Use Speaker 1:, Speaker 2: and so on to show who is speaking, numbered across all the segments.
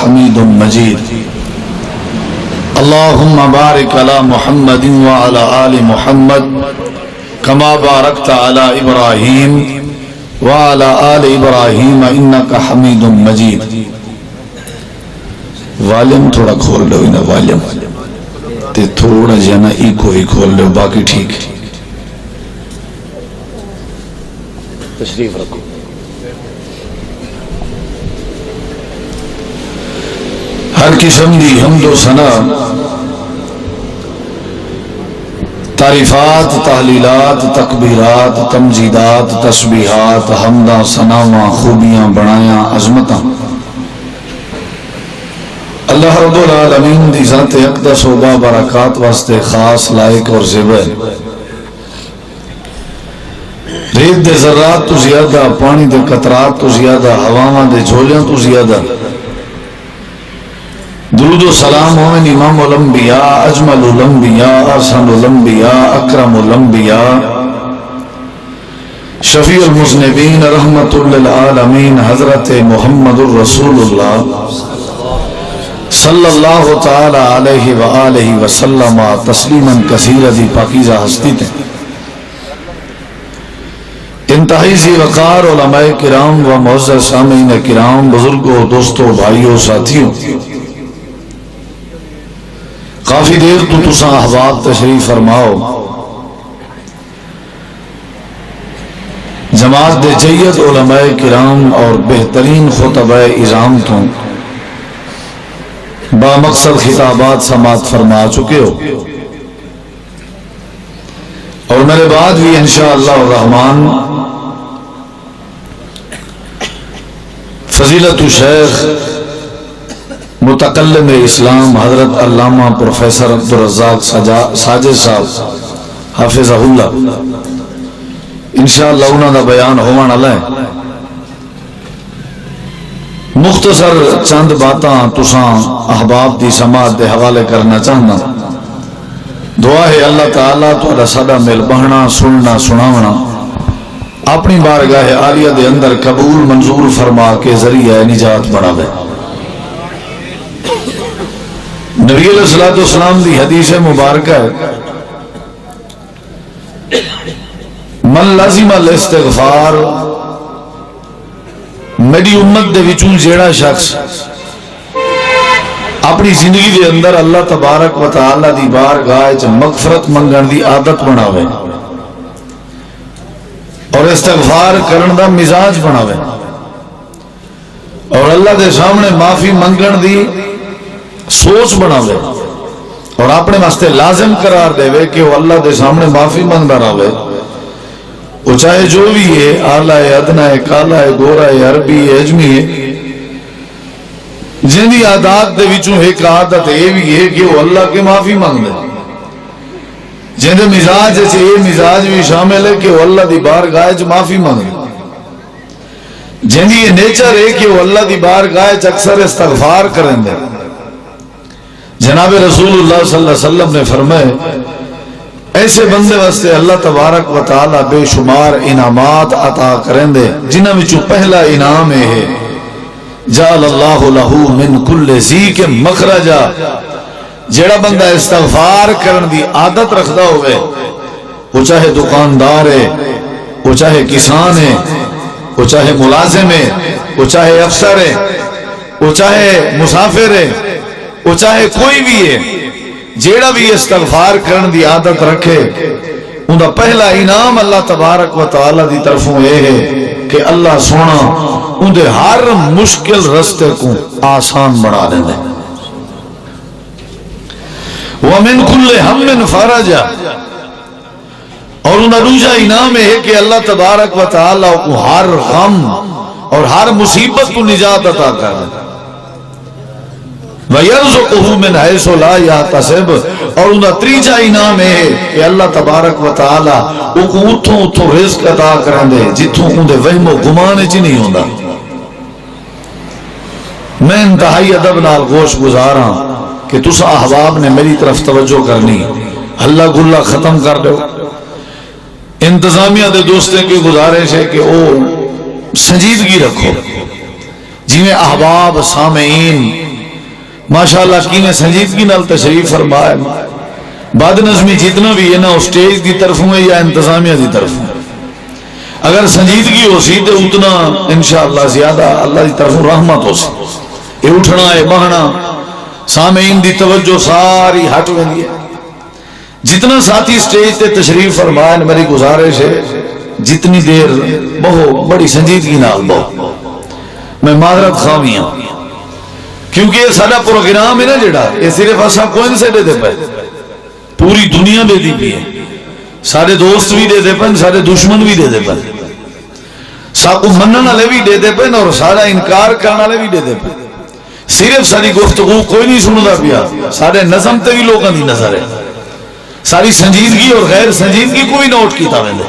Speaker 1: حميد مجيد اللهم بارك على محمد وعلى آل محمد كما باركت على إبراهيم وعلى آل إبراهيم إنك حميد مجيد. والیم تھوڑا کھول لو نا، والیم تے تھوڑا جانا ایکو ہی کھول لو، باقی ٹھیک. تشریف رکھو. ہر قسم دی حمد و ثنا، تعریفات، تحلیلات، تکبیرات، تمجیدات، تسبیحات، حمداں، ثناواں، خوبیاں، بڑایاں، عظمتاں اللہ رب العالمین دی ذات اقدس و بابرکات واسطے خاص، لائق اور زیبا ہے. ریت دے ذرات تو زیادہ، پانی دے قطرات تو زیادہ، ہواواں دے جھولیاں تو زیادہ درود و سلام ہوئے امام الانبیاء، اجمل الانبیاء، احسن الانبیاء، اکرم الانبیاء، شفیع المذنبین، رحمت للعالمین، حضرت محمد الرسول اللہ صلی اللہ تعالی علیہ وآلہ وسلم تسلیما کثیرا. دی پاکیزہ ہستی تھے، انتہائی ذی وقار علماء کرام و معزز سامعین کرام، بزرگوں، دوستوں، بھائیوں، ساتھیوں، کافی دیر تو تساں احباب تشریف فرماؤ. جماعت دے جید علماء کرام اور بہترین خطبہ اعظام تو با مقصد خطابات سماعت فرما چکے ہو، اور میرے بعد بھی انشاءاللہ الرحمن فضیلت الشیخ متکلم اسلام حضرت علامہ پروفیسر عبدالرزاق ساجد صاحب حافظہ اللہ انشاءاللہ انہوں دا بیان ہونا ہے. مختصر چند باتاں تساں احباب دی سماعت دے حوالے کرنا چاہنا. دعا ہے اللہ تعالیٰ تہاڈا ساڈا مل بہنا، سننا، سناونا اپنی بارگاہ عالیہ دے اندر قبول منظور فرما کے ذریعہ نجات بڑھاوے. نبی علیہ السلام دی حدیث مبارکہ ہے، من لازم الاستغفار، میری امت دے وچوں جیڑا شخص اپنی زندگی دے اندر اللہ تبارک و تعالی دی بارگاہ وچ مغفرت منگن دی عادت بناوے اور استغفار کرن دا مزاج بناوے اور اللہ دے سامنے معافی منگن دی سوچ بناوے اور اپنے واسطے لازم قرار دے کہ وہ اللہ دے سامنے معافی منگدا رہے، وہ چاہے جو بھی ہے، آلہ ہے، ادنا ہے، کالا ہے، گورا ہے، عربی ہے، اجمی ہے، جن دی عادات دے وچوں ایک عادت یہ بھی ہے کہ وہ اللہ کے معافی مانگ دے. جن دے مزاج سے یہ مزاج بھی شامل ہے کہ وہ اللہ دی بارگاہ وچ معافی مانگ دے. جن دی یہ نیچر ہے کہ وہ اللہ دی بارگاہ وچ اکثر استغفار کریں دے. جناب رسول اللہ صلی اللہ علیہ وسلم نے فرمائے ایسے بندے واسطے اللہ تبارک و تعالی بے شمار انعامات عطا کریں دے، جنہاں وچوں پہلا انعام ہے جعل اللہ لہو من کل ذیک مخرجا. جیڑا بندہ استغفار کرن دی عادت رکھدا ہوئے، وہ چاہے دکاندار ہے، وہ چاہے کسان ہے، وہ چاہے ملازم ہے، وہ چاہے افسر ہے، وہ چاہے مسافر ہے، وہ چاہے کوئی بھی ہے، جیڑا بھی استغفار کرن دی عادت رکھے، ان دا پہلا انعام اللہ تبارک و تعالی دی طرفوں یہ ہے کہ اللہ سونا ان دے ہر مشکل رستے کو آسان بنا دے دے. وَمِن كُلِّ هَمٍّ فَرَجًا، اور ان دوسرا انعام ہے کہ اللہ تبارک و تعالی کو ہر غم اور ہر مصیبت کو نجات عطا کر دے. وَيَرْزُقُهُ مِنْ حَيْثُ لَا يَحْتَسِبُ، اور ان تیسرا انعام ہے کہ اللہ تبارک و تعالی کو اتھوں رزق عطا کریں دے جتھوں ان دے وہم و گمان وچ نہیں ہوندا. میں انتہائی ادب نال گوش گزاراں کہ تسا احباب نے میری طرف توجہ کرنی، ہلا گلا ختم کر دو. انتظامیہ دے دوستے کی گزارش ہے کہ او سنجیدگی رکھو، جی احباب سامعین ماشاءاللہ کی میں سنجیدگی نال تشریف فرمائے. بد نظمی جتنا بھی ہے نا اسٹیج دی طرفوں ہے یا انتظامیہ دی طرفوں، اگر سنجیدگی ہو سی تو اتنا انشاءاللہ زیادہ اللہ دی طرفوں رحمت ہو سی. یہ اٹھنا ہے بہنا سامعین دی توجہ ساری ہٹ ہوئی ہے. جتنا ساتھی سٹیج تے تشریف فرمائے میری گزارش ہے جتنی دیر بہو بڑی سنجیدگی نال بہو. میں معذرت خواہی ہوں کیونکہ یہ سارا پروگرام ہے نا جڑا یہ صرف اساں کوئی سے دے دے پے، پوری دنیا دے دی پی ہے. سارے دوست بھی دے دے پے، سارے دشمن بھی دے دے پے، سب منن والے بھی دے دے پے اور سارا انکار کرنے والے بھی دے دے پے. صرف ساری گفتگو کوئی نہیں سندا پیا، سارے نظم تے بھی لوگاں دی نظر ہے. ساری سنجیدگی اور غیر سنجیدگی کو بھی نوٹ کیتا ویندے.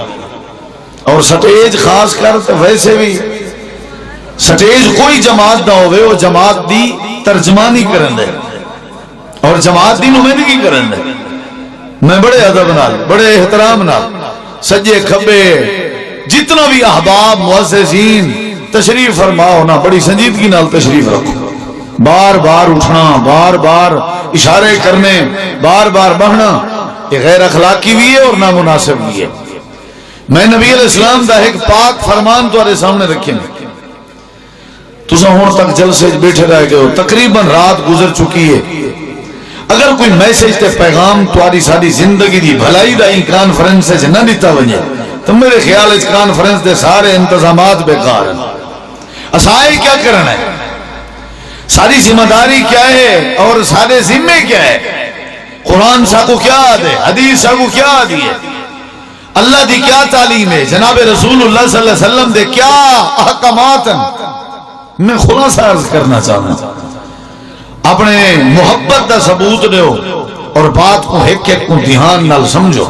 Speaker 1: اور سٹیج خاص کر تے ویسے بھی سٹیج کوئی جماعت نہ ہوئے وہ جماعت دی ترجمانی کرن دے اور جماعت دی نمائندگی کرن دے. میں بڑے ادب نال بڑے احترام نال سجے کھبے جتنا بھی احباب معززین تشریف فرماؤ نا بڑی سنجیدگی نال تشریف رکھو. بار بار اٹھنا، بار بار اشارے کرنے، بار بار بہنا یہ غیر اخلاقی بھی ہے اور نامناسب بھی ہے. میں نبی علیہ السلام دا ایک پاک فرمان تمہارے سامنے رکھیں. تساں ہون تک جلسے بیٹھے رہ گئے ہو، تقریباً رات گزر چکی ہے. اگر کوئی میسج تے پیغام تمہاری ساری زندگی دی بھلائی دا ہی کانفرنس سے نہ دیتا وجے تو میرے خیال اس کانفرنس دے سارے انتظامات بیکار ہیں. اسائے کیا کرنا ہے، ساری ذمہ داری کیا ہے اور سارے ذمے کیا ہے. قرآن سا کو کیا دے، حدیث سا کو کیا دیئے، اللہ دی کیا تعلیم ہے، جناب رسول اللہ صلی اللہ علیہ وسلم دے کیا احکامات ہیں. میں خلاصہ عرض کرنا چاہتا ہوں، اپنے محبت دا ثبوت دیو اور بات کو ایک ایک کو دھیان نال سمجھو.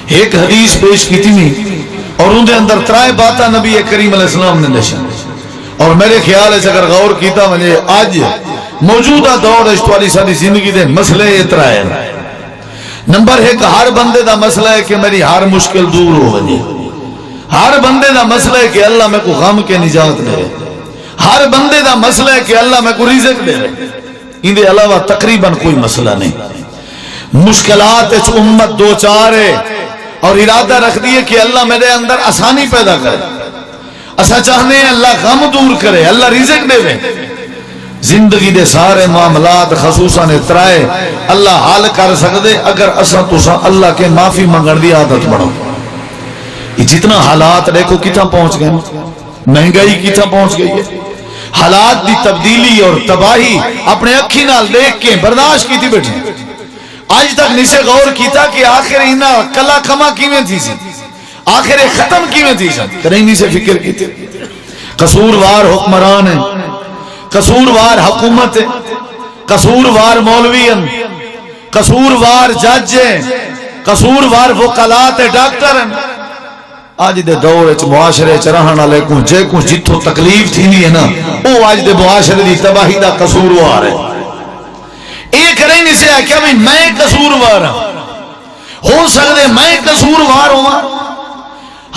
Speaker 1: ایک حدیث پیش کی تھی اور ان دے اندر ترائے باتاں نبی کریم علیہ السلام نے نشان اور میرے خیال ہے اگر غور کیتا مجھے آج موجودہ دور اشتوالی ساری زندگی دے مسئلے اترا ہے. نمبر ایک ہر بندے دا مسئلہ ہے کہ میری ہر مشکل دور ہو بنی. ہر بندے دا مسئلہ ہے کہ اللہ میں کو غم کے نجات دے. ہر بندے دا مسئلہ ہے کہ اللہ میں کو رزق دے. ان دے علاوہ تقریباً کوئی مسئلہ نہیں. مشکلات امت دو چار ہے اور ارادہ رکھ دیئے کہ اللہ میرے اندر آسانی پیدا کرے. اسا چاہنے ہیں اللہ غم دور کرے، اللہ رزق دے دے. زندگی دے سارے معاملات خصوصاً اترائے اللہ حال کر سکتے اگر اسا تسا اللہ کے معافی منگن دی عادت بڑھو. یہ جتنا حالات دیکھو کتنا پہنچ گئے، مہنگائی کتنا پہنچ گئی ہے، حالات دی تبدیلی اور تباہی اپنے اکھی نال دیکھ کے برداشت کی تھی بیٹھے. آج تک نسے غور کیتا کہ آخر انہا کلا کما کیویں تھی سی، آخر ختم کیویں تھی سی، کریں نہیں سے فکر کی تھی. قصوروار حکمران ہیں، قصوروار حکومت ہیں، قصوروار مولوی ہیں، قصوروار جج ہیں، قصوروار وکالات ڈاکٹر ہیں. آج دے دور اچ معاشرے چ رہن والے کو جے کو جتھوں تکلیف تھی ہے نا او آج دے معاشرے دی تباہی دا قصوروار ہے. ایک کریں نہیں سے کیا بھئی میں قصوروار ہوں، ہو سکتے میں قصوروار ہوں.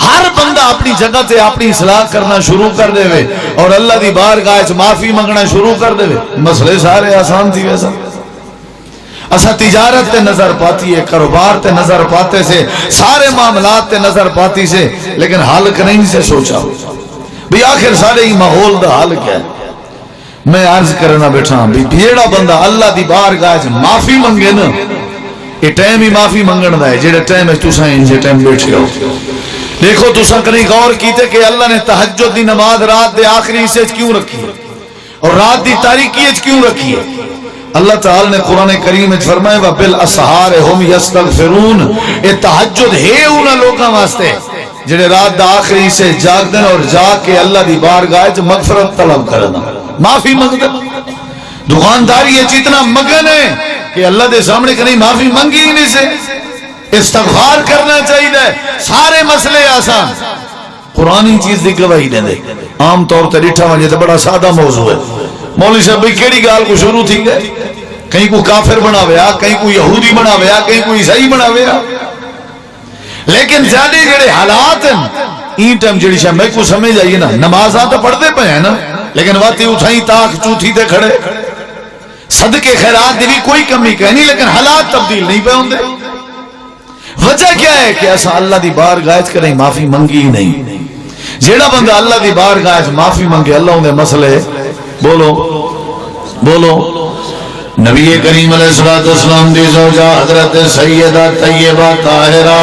Speaker 1: ہر بندہ اپنی جگہ تے اپنی اصلاح کرنا شروع کر دے وے اور اللہ دی بارگاہ وچ معافی منگنا شروع کر دے وے مسئلے سارے آسان تھی. ویسا اسا تجارت تے نظر پاتی ہے، کاروبار تے نظر پاتے سے، سارے معاملات تے نظر پاتی سے، لیکن حل کریں سے سوچا بھی آخر سارے ہی ماحول دا حل کیا ہے. میں عرض کرنا بیٹھا بھی بھیڑا بندہ اللہ دی بارگاہ وچ معافی منگے نا یہ ٹائم ہی معافی منگن دا ہے جڑے ٹائم وچ تساں انجے ٹائم بیٹھے ہو. دیکھو تساں کہیں غور کیتے کہ اللہ نے تہجد دی نماز رات دے آخری حصے وچ کیوں رکھی ہے اور رات دی تاریکی وچ کیوں رکھی ہے. اللہ تعالی نے قرآن کریم وچ فرمایا وبالاسحار هم یستغفرون. یہ تہجد ہے انہاں لوکاں واسطے جڑے رات دا آخری حصے جاگ دن اور جاگ کے اللہ دی بارگاہ وچ مغفرت طلب کرنا معافی منگتے. دکانداری یہ اتنا مگن ہے کہ اللہ دے سامنے کہیں معافی منگی ہی نہیں سے. استغفار کرنا چاہیے، سارے مسئلے آسان. قرآنی چیز دی گواہی دے دے. عام طور تے ڈٹھا وجے تے بڑا سادہ موضوع ہے. مولوی صاحب بھی کیڑی گال کو شروع تھی گئے، کہیں کو کافر بنا ویا، کہیں کو یہودی بنا ویا، کہیں کو عیسائی بنا ویا. لیکن زیادہ جڑے حالات ہیں این ٹائم جڑی شاہ میں کو سمجھ آئیے نا نمازاں تو پڑھتے پہ ہیں نا لیکن واتی اٹھائی تاک چوتھی تے کھڑے صدقے خیرات دی بھی کوئی کمی کہنی لیکن حالات تبدیل نہیں پہ ہوندے وجہ کیا ہے کہ ایسا اللہ دی بارگاہ کریں معافی منگی ہی نہیں جیڑا بندہ اللہ دی بارگاہ معافی منگے اللہ ہوندے مسئلے بولو بولو نبی کریم علیہ السلام دی زوجہ حضرت سیدہ طیبہ طاہرہ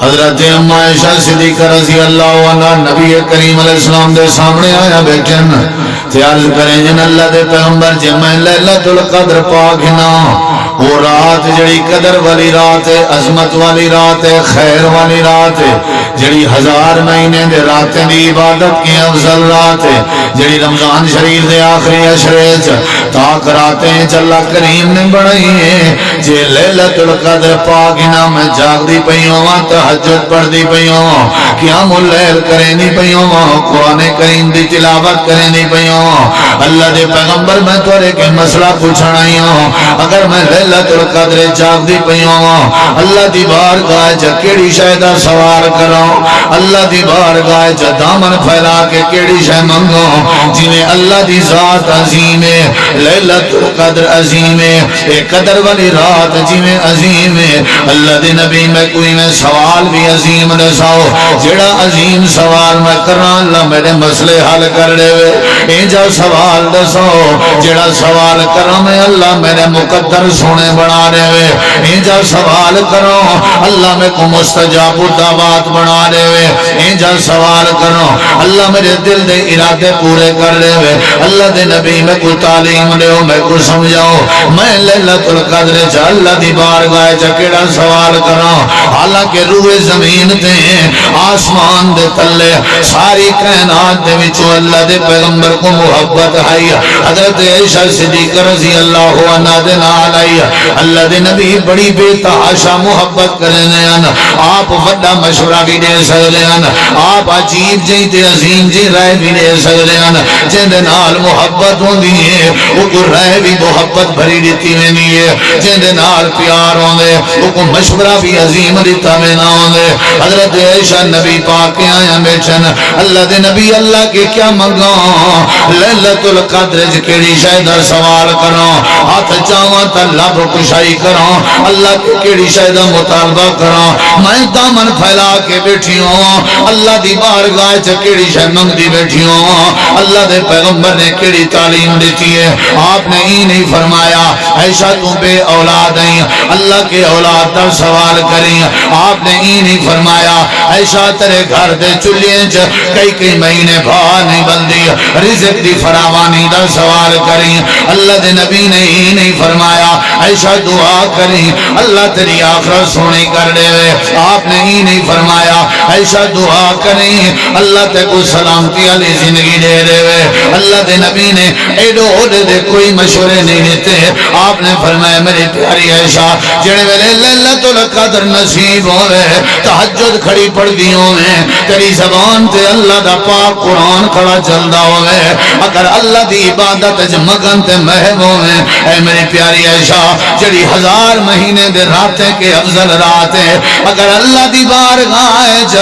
Speaker 1: حضرت ام عائشہ صدیقہ رضی اللہ عنہ نبی کریم علیہ السلام دے سامنے آیا بیٹھن تے عرض کریں جن اللہ دے پیغمبر جے میں لیلۃ القدر پاک نہ وہ رات جڑی قدر والی رات ہے عظمت والی رات ہے خیر والی رات ہے جڑی 1000 مہینے دے راتیں دی عبادت کی افضل رات ہے جڑی رمضان شریف دے آخری عشرے تاک راتیں اللہ کریم نے بڑھائی ہیں جے لیلۃ القدر پاک نہ میں جاگ دی پئیوں تہجد پڑھ دی پئیوں قیام اللیل کریں دی پئیوں قرآن کریم دی تلاوت کریں دی پئیوں اللہ دے پیغمبر میں تورے کے مسئلہ پوچھنا ہی ہوں اگر میں لیلۃ القدر جاگ دی پئیوں اللہ دی بارگاہ چ کیڑی شے دا سوال کروں اللہ دی بارگاہ چ دامن پھیلا کے کیڑی شے منگوں جویں اللہ دی ذات عظیم ہے لیلۃ القدر عظیم ہے اے قدر والی رات جویں عظیم ہے اللہ دے نبی میں کوئی میں سوال بھی عظیم دساؤ جڑا عظیم سوال میں کرنا اللہ میرے مسئلے حل کر دے اے جا سوال دساؤ جڑا سوال کرنا میں اللہ میرے مقدر سونے بنا دے اے جا سوال کرو اللہ میں کو مستجاب دعوات بنا دے اے جا سوال کرو اللہ میرے دل دے ارادے پورے کر دے اللہ دے نبی میں کو تعلیم دے میں کو سمجھاؤ میں لیلۃ القدر چ اللہ دی بارگاہ چ کیڑا سوال کراں حالانکہ روح زمین تے آسمان دے تلے ساری کائنات دے وچوں اللہ دے پیغمبر کو محبت ہے حضرت عائشہ صدیقہ رضی اللہ عنہا دے نال آئی اللہ دے نبی بڑی بے تحاشا محبت کرنے ہیں آپ وڈا مشورہ بھی دے سکتے ہیں آپ عجیب جی تے عظیم جی رائے بھی دے سکتے ہیں جن دے نال محبت ہوندی ہے وہ کو رائے بھی محبت بھری دیتی نہیں ہے جن دے نال پیار ہوندے وہ کو مشورہ بھی عظیم دیتا میں نہ ہوندے حضرت عائشہ نبی پاک کے آیا بیٹھن اللہ دے نبی اللہ کے کیا منگو لیلۃ القدر کیڑی شے دا سوال کرو ہاتھ چاواں تے لب کشائی کرو اللہ کی کیڑی شے دا مطالبہ کرو میں دامن پھیلا کے بیٹھی ہوں اللہ دی بارگاہ چ کیڑی شے منگدی بیٹھی ہوں اللہ دے پیغمبر نے کیڑی تعلیم دیتی ہے آپ نے ہی نہیں فرمایا عائشہ تو بے اولاد ہیں اللہ کے اولاد دا سوال کریں آپ نے ہی نہیں فرمایا عائشہ تیرے گھر دے چولہے چ کئی مہینے بھا نہیں بندی رزق دی فراوانی دا سوال کریں اللہ دے نبی نے ہی نہیں فرمایا عائشہ دعا کریں اللہ تیری آخرت سونی کر دے آپ نے ہی نہیں فرمایا عائشہ دعا کریں اللہ تے کو سلامتی والی زندگی دے دے اللہ دے نبی نے ایڈو اودے دے کوئی مشورے نہیں دیتے آپ نے فرمایا میری پیاری عائشہ جڑے ویلے لیلۃ القدر نصیب ہوئے تہجد کھڑی پڑھ دی ہوئے تیری زبان تے اللہ دا پاک قرآن کھڑا چلدا ہوئے اگر اللہ دی عبادت ج مگن تے محو ہوئے اے میری پیاری عائشہ جڑی 1000 مہینے دے راتیں کے افضل راتیں اگر اللہ دی بارگاہ چ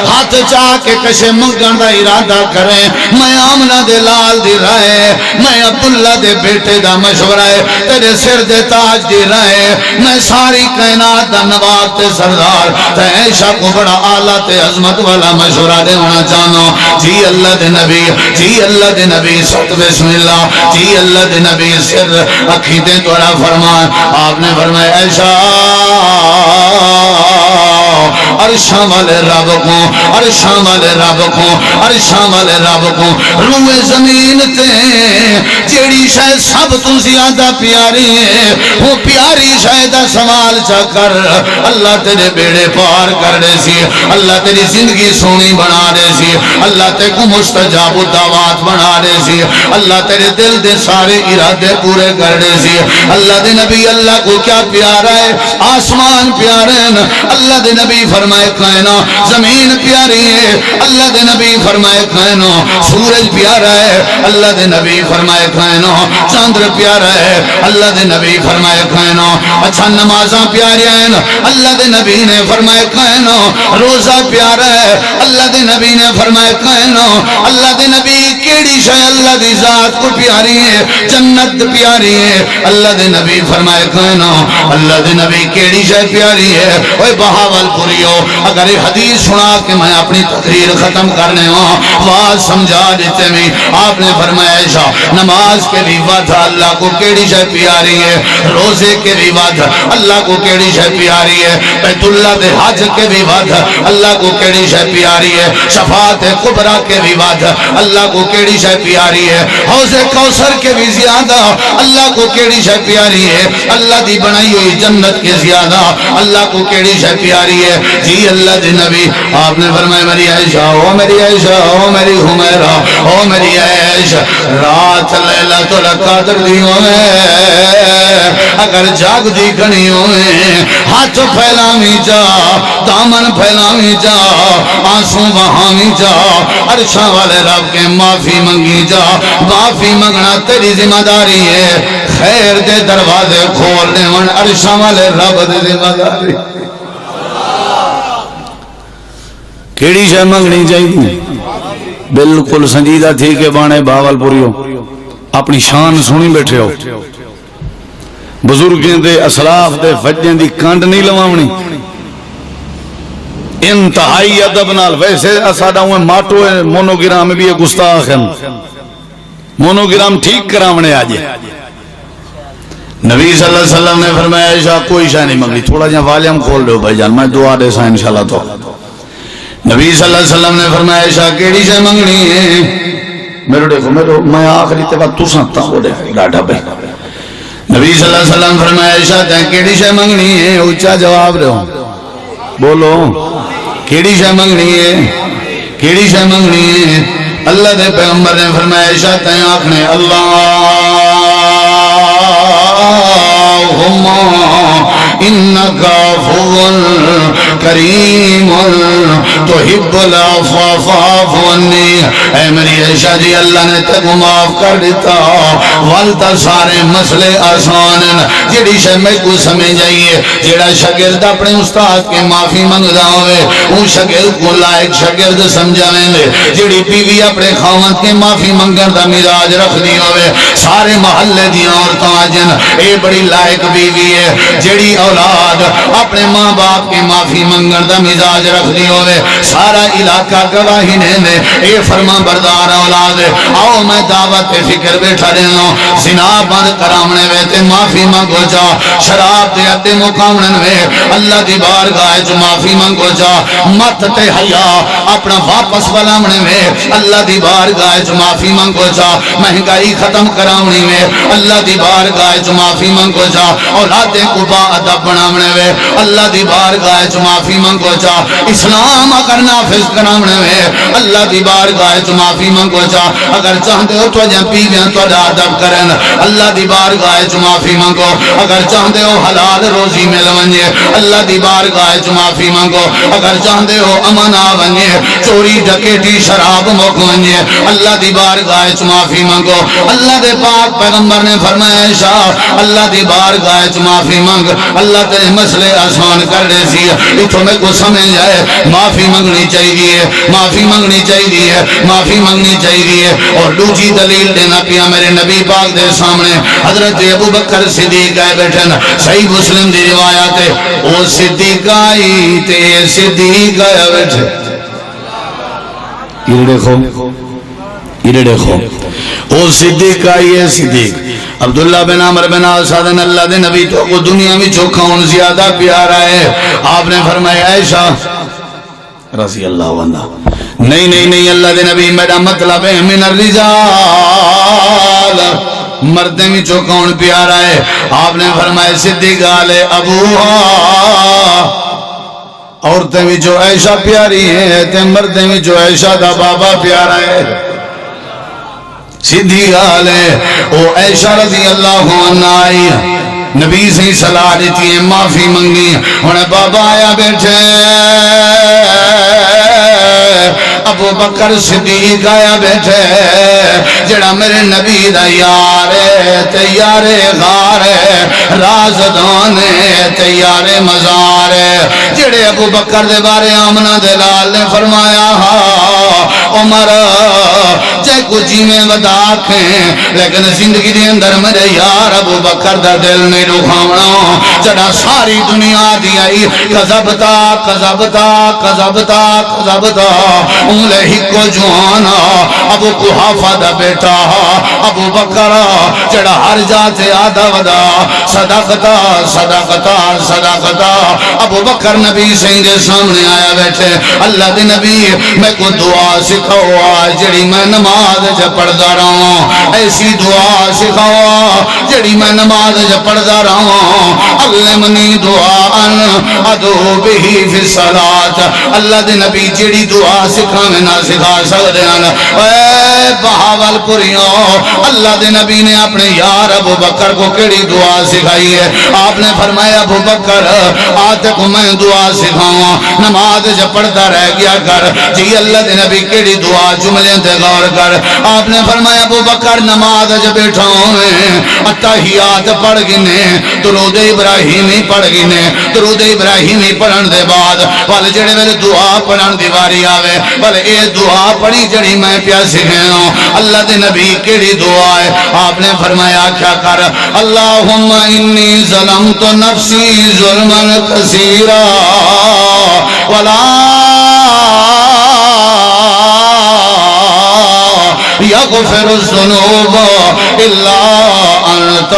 Speaker 1: ہاتھ چاہ کے کشے منگن دا ارادہ کریں میں آمنہ دے لال دی رائے میں عبداللہ دے بیٹے دا مشورہ تیرے سر دے تاج دی رائے میں ساری کائنات دا نواب تے سردار تے عائشہ کو بڑا آلہ تے عظمت والا مشورہ دے ہونا چاہنو جی اللہ دے نبی جی اللہ دے نبی ست بسم اللہ جی اللہ دے نبی سر اکھی دے توڑا فرمان آپ نے فرمایا عائشہ عرشاں والے رب کو عرشاں والے رب کو عرشاں والے رب کو روح زمین تے جیڑی شے سب تو زیادہ پیاری ہے وہ پیاری شے دا سوال چا کر اللہ تیرے بیڑے پار کر دے سی اللہ تیری زندگی سونی بنا دے سی اللہ تے کو مستجاب دعوات بنا دے سی اللہ تیرے دل دے سارے ارادے پورے کر دے سی اللہ دے نبی اللہ کو کیا پیارا ہے آسمان پیارے ہیں اللہ دے نبی فرمائے کائنہ زمین پیاری ہے اللہ دے نبی فرمائے کائنہ سورج پیارا ہے اللہ دے نبی فرمائے کائنہ چاندر پیارا ہے اللہ دے نبی فرمائے کائنہ اچھا نمازاں پیاری ہیں اللہ دے نبی نے فرمائے کائنہ روزہ پیارا ہے
Speaker 2: اللہ دے نبی نے فرمایا کہنو اللہ دے نبی کیڑی شے اللہ دی ذات کو پیاری ہے جنت پیاری ہے اللہ دے نبی فرمایا کہنو اللہ دے نبی کیڑی شے پیاری ہے اوے بہاول پوریو اگر یہ حدیث سنا کہ میں اپنی تقریر ختم کرنے ہوں واز سمجھا دیتے میں آپ نے فرمایا عائشہ نماز کے بھی وعد اللہ کو کیڑی شے پیاری ہے روزے کے بھی وعد اللہ کو کیڑی شے پیاری ہے بیت اللہ دے حج کے بھی وعد اللہ کو کیڑی شے پیاری ہے شفاعت کبریٰ کے بھی وعد اللہ کو کیڑی شے پیاری ہے حوض کوثر کے بھی زیادہ اللہ کو کیڑی شے پیاری ہے اللہ دی بنائی ہوئی جنت کے زیادہ اللہ کو کیڑی شے پیاری ہے جی اللہ دے نبی آپ نے فرمایا میری عائشہ او میری عائشہ او میری حمیرہ او میری عائشہ رات لیلۃ القدر دی ہوئے اگر جاگ دی گھنی ہوئے ہاتھ پھیلاویں جا دامن پھیلاویں جا آنسو بہاویں جا عرشاں والے رب کے معافی منگی جا معافی منگنا تیری ذمہ داری ہے خیر دے دروازے کھول دے من عرشاں والے رب دے ذمہ داری
Speaker 1: کیڑی شے منگنی چاہیے بالکل سنجیدہ تھی کہ بانے باول پوریو اپنی شان سنی بیٹھے ہو بزرگیں دے اسلاف دے فجیں دی کانڈ نہیں لواونی انتہائی ادب نال ویسے اساڈا ہوئے ماٹو ہے مونوگرام بھی گستاخ ہیں مونوگرام ٹھیک کراونے آجے نبی صلی اللہ علیہ وسلم نے فرمایا عائشہ کوئی شاہ نہیں منگلی تھوڑا جہاں والیوم کھول دو بھائی جان میں دعا دے سا انشاءاللہ تو نبی صلی اللہ علیہ وسلم نے فرمایا عائشہ کیڑی شاہ منگنی ہے میرے دیکھو میں آخری تے بعد تو سنتا ہو دے ڈاٹا پہ نبی صلی اللہ علیہ وسلم فرمایا عائشہ تے کیڑی شاہ منگنی ہے اونچا جواب دو بولو کیڑی شاہ منگنی ہے کیڑی شاہ منگنی ہے اللہ دے پیغمبر نے فرمایا عائشہ تے آنکھنے انکا فضل کریم تحب العفو فاعف عنی اے میری عائشہ جی اللہ نے تے کو معاف کر دیتا والتا سارے مسئلے آسان جیڑی شے میں کو سمجھ آئیے جیڑا شاگرد اپنے استاد کے معافی منگدا ہوئے اون شاگرد کو لائق شاگرد سمجھاویں دے جیڑی بیوی اپنے خاوند کے معافی منگن دا مزاج رکھ دی ہوئے سارے محلے دی عورتوں آجن اے بڑی لائق بیوی ہے جیڑی اولاد اپنے ماں باپ کی معافی منگن دا مزاج رکھ دی ہوئے سارا علاقہ گواہی نے اے فرما بردار اولاد آؤ میں دعوت پہ فکر بیٹھا رہا ہوں زنا بند کرامنے وے تے معافی منگو جا شراب دے اتے مقامن وے اللہ دی بارگاہ جو معافی منگو جا مت تے حیا اپنا واپس بلامنے وے اللہ دی بارگاہ جو معافی منگو جا مہنگائی ختم کرامنی وے اللہ دی بارگاہ جو معافی منگو جا اولادیں کو با ادب بنامنے وے اللہ دی بارگاہ جو معافی منگو جا اسلام اگر نافذ کرامنے وے اللہ دی بارگاہ جو معافی منگو جا اگر چاہتے ہو تو جن پیویاں تو ادب کرن اللہ دی بارگاہ جو معافی منگو اگر چاہتے ہو حلال روزی مل ونجے اللہ دی بارگاہ جو معافی منگو اگر چاہتے ہو امن آ ونجے چوری ڈکیٹی شراب مک ونجے اللہ دی بارگاہ جو معافی منگو اللہ دے پاک پیغمبر نے فرمایا عائشہ اللہ دی بارگاہ جو معافی منگ اللہ تیرے مسئلے آسان کر دے سی اتھو میں کو سمجھ جائے معافی منگنی چاہیے معافی منگنی چاہیے معافی منگنی چاہیے اور دوسری دلیل دینا پیا میرے نبی پاک دے سامنے حضرت ابو بکر صدیق آئے بیٹھن صحیح مسلم دی روایات ہے او صدیق آئی تے صدیق آئے بیٹھے یہ دیکھو او صدیق آئی ہے صدیق عبداللہ بن عمر بن عاص اللہ دے نبی تو کو دنیا میں چوکھاؤں زیادہ پیارا ہے آپ نے فرمایا عائشہ رضی اللہ عنہ نہیں اللہ دے نبی میرا مطلب ہے من الرجال مردیں میں چوکھاؤں پیارا ہے آپ نے فرمایا صدیق آلے ابوہا عورتیں بھی جو عائشہ پیاری ہیں تے مردیں بھی جو عائشہ دا بابا پیارا ہے صدیق آلے او عائشہ رضی اللہ عنہ آئی نبی سے صلاح دیتی ہے معافی منگی انہیں بابا آیا بیٹھے ابو بکر صدیق آیا بیٹھے جڑا میرے نبی دا یار تے یار غار
Speaker 2: یار رازدان تیار مزار جڑے ابو بکر دے بارے آمنہ دلال نے فرمایا عمر چاہے کچھ جی میں ودا کھیں لیکن زندگی دے اندر میرے یار ابو بکر دا دل نہیں رکھاونا جڑا ساری دنیا دی آئی کذبتا کذبتا کذبتا کذبتا اونلے ہی کو جوانا ابو قحافہ دا بیٹا ابو بکر جڑا ہر جاتے آدھا ودا صدقتا صدقتا صدقتا ابو بکر نبی سنگ دے سامنے آیا بیٹھے اللہ دے نبی میں کو دعا سکھاؤ جڑی میں نماز جب پڑھدا رہا ایسی دعا سکھاؤ جڑی میں نماز جب پڑھدا رہا علمنی دعا ادعو بہی فی الصلاۃ اللہ دے نبی جڑی دعا سکھاویں نہ سکھا سکدے ہن اے بہاول پوریو اللہ دے نبی نے اپنے یار ابو بکر کو کیڑی دعا سکھائی ہے آپ نے فرمایا ابو بکر آج کو میں دعا سکھاؤں نماز جب پڑھتا رہ گیا کر جی اللہ دے نبی کیڑی دعا جملے تے غور کر آپ نے فرمایا ابو بکر نماز جب بیٹھا ہوئے اتحیات پڑھ گنے درود ابراہیمی پڑھ گنے درود ابراہیمی پڑھن دے بعد وال جڑے ویلے دعا پڑھن دی واری آوے وال اے دعا پڑھی جڑی میں پیا سکھاؤں اللہ دے نبی کیڑی دعا ہے آپ نے فرمایا کیا کر اللہم انی ظلمت نفسی ظلما کثیرا ولا یغفر الذنوب الا انت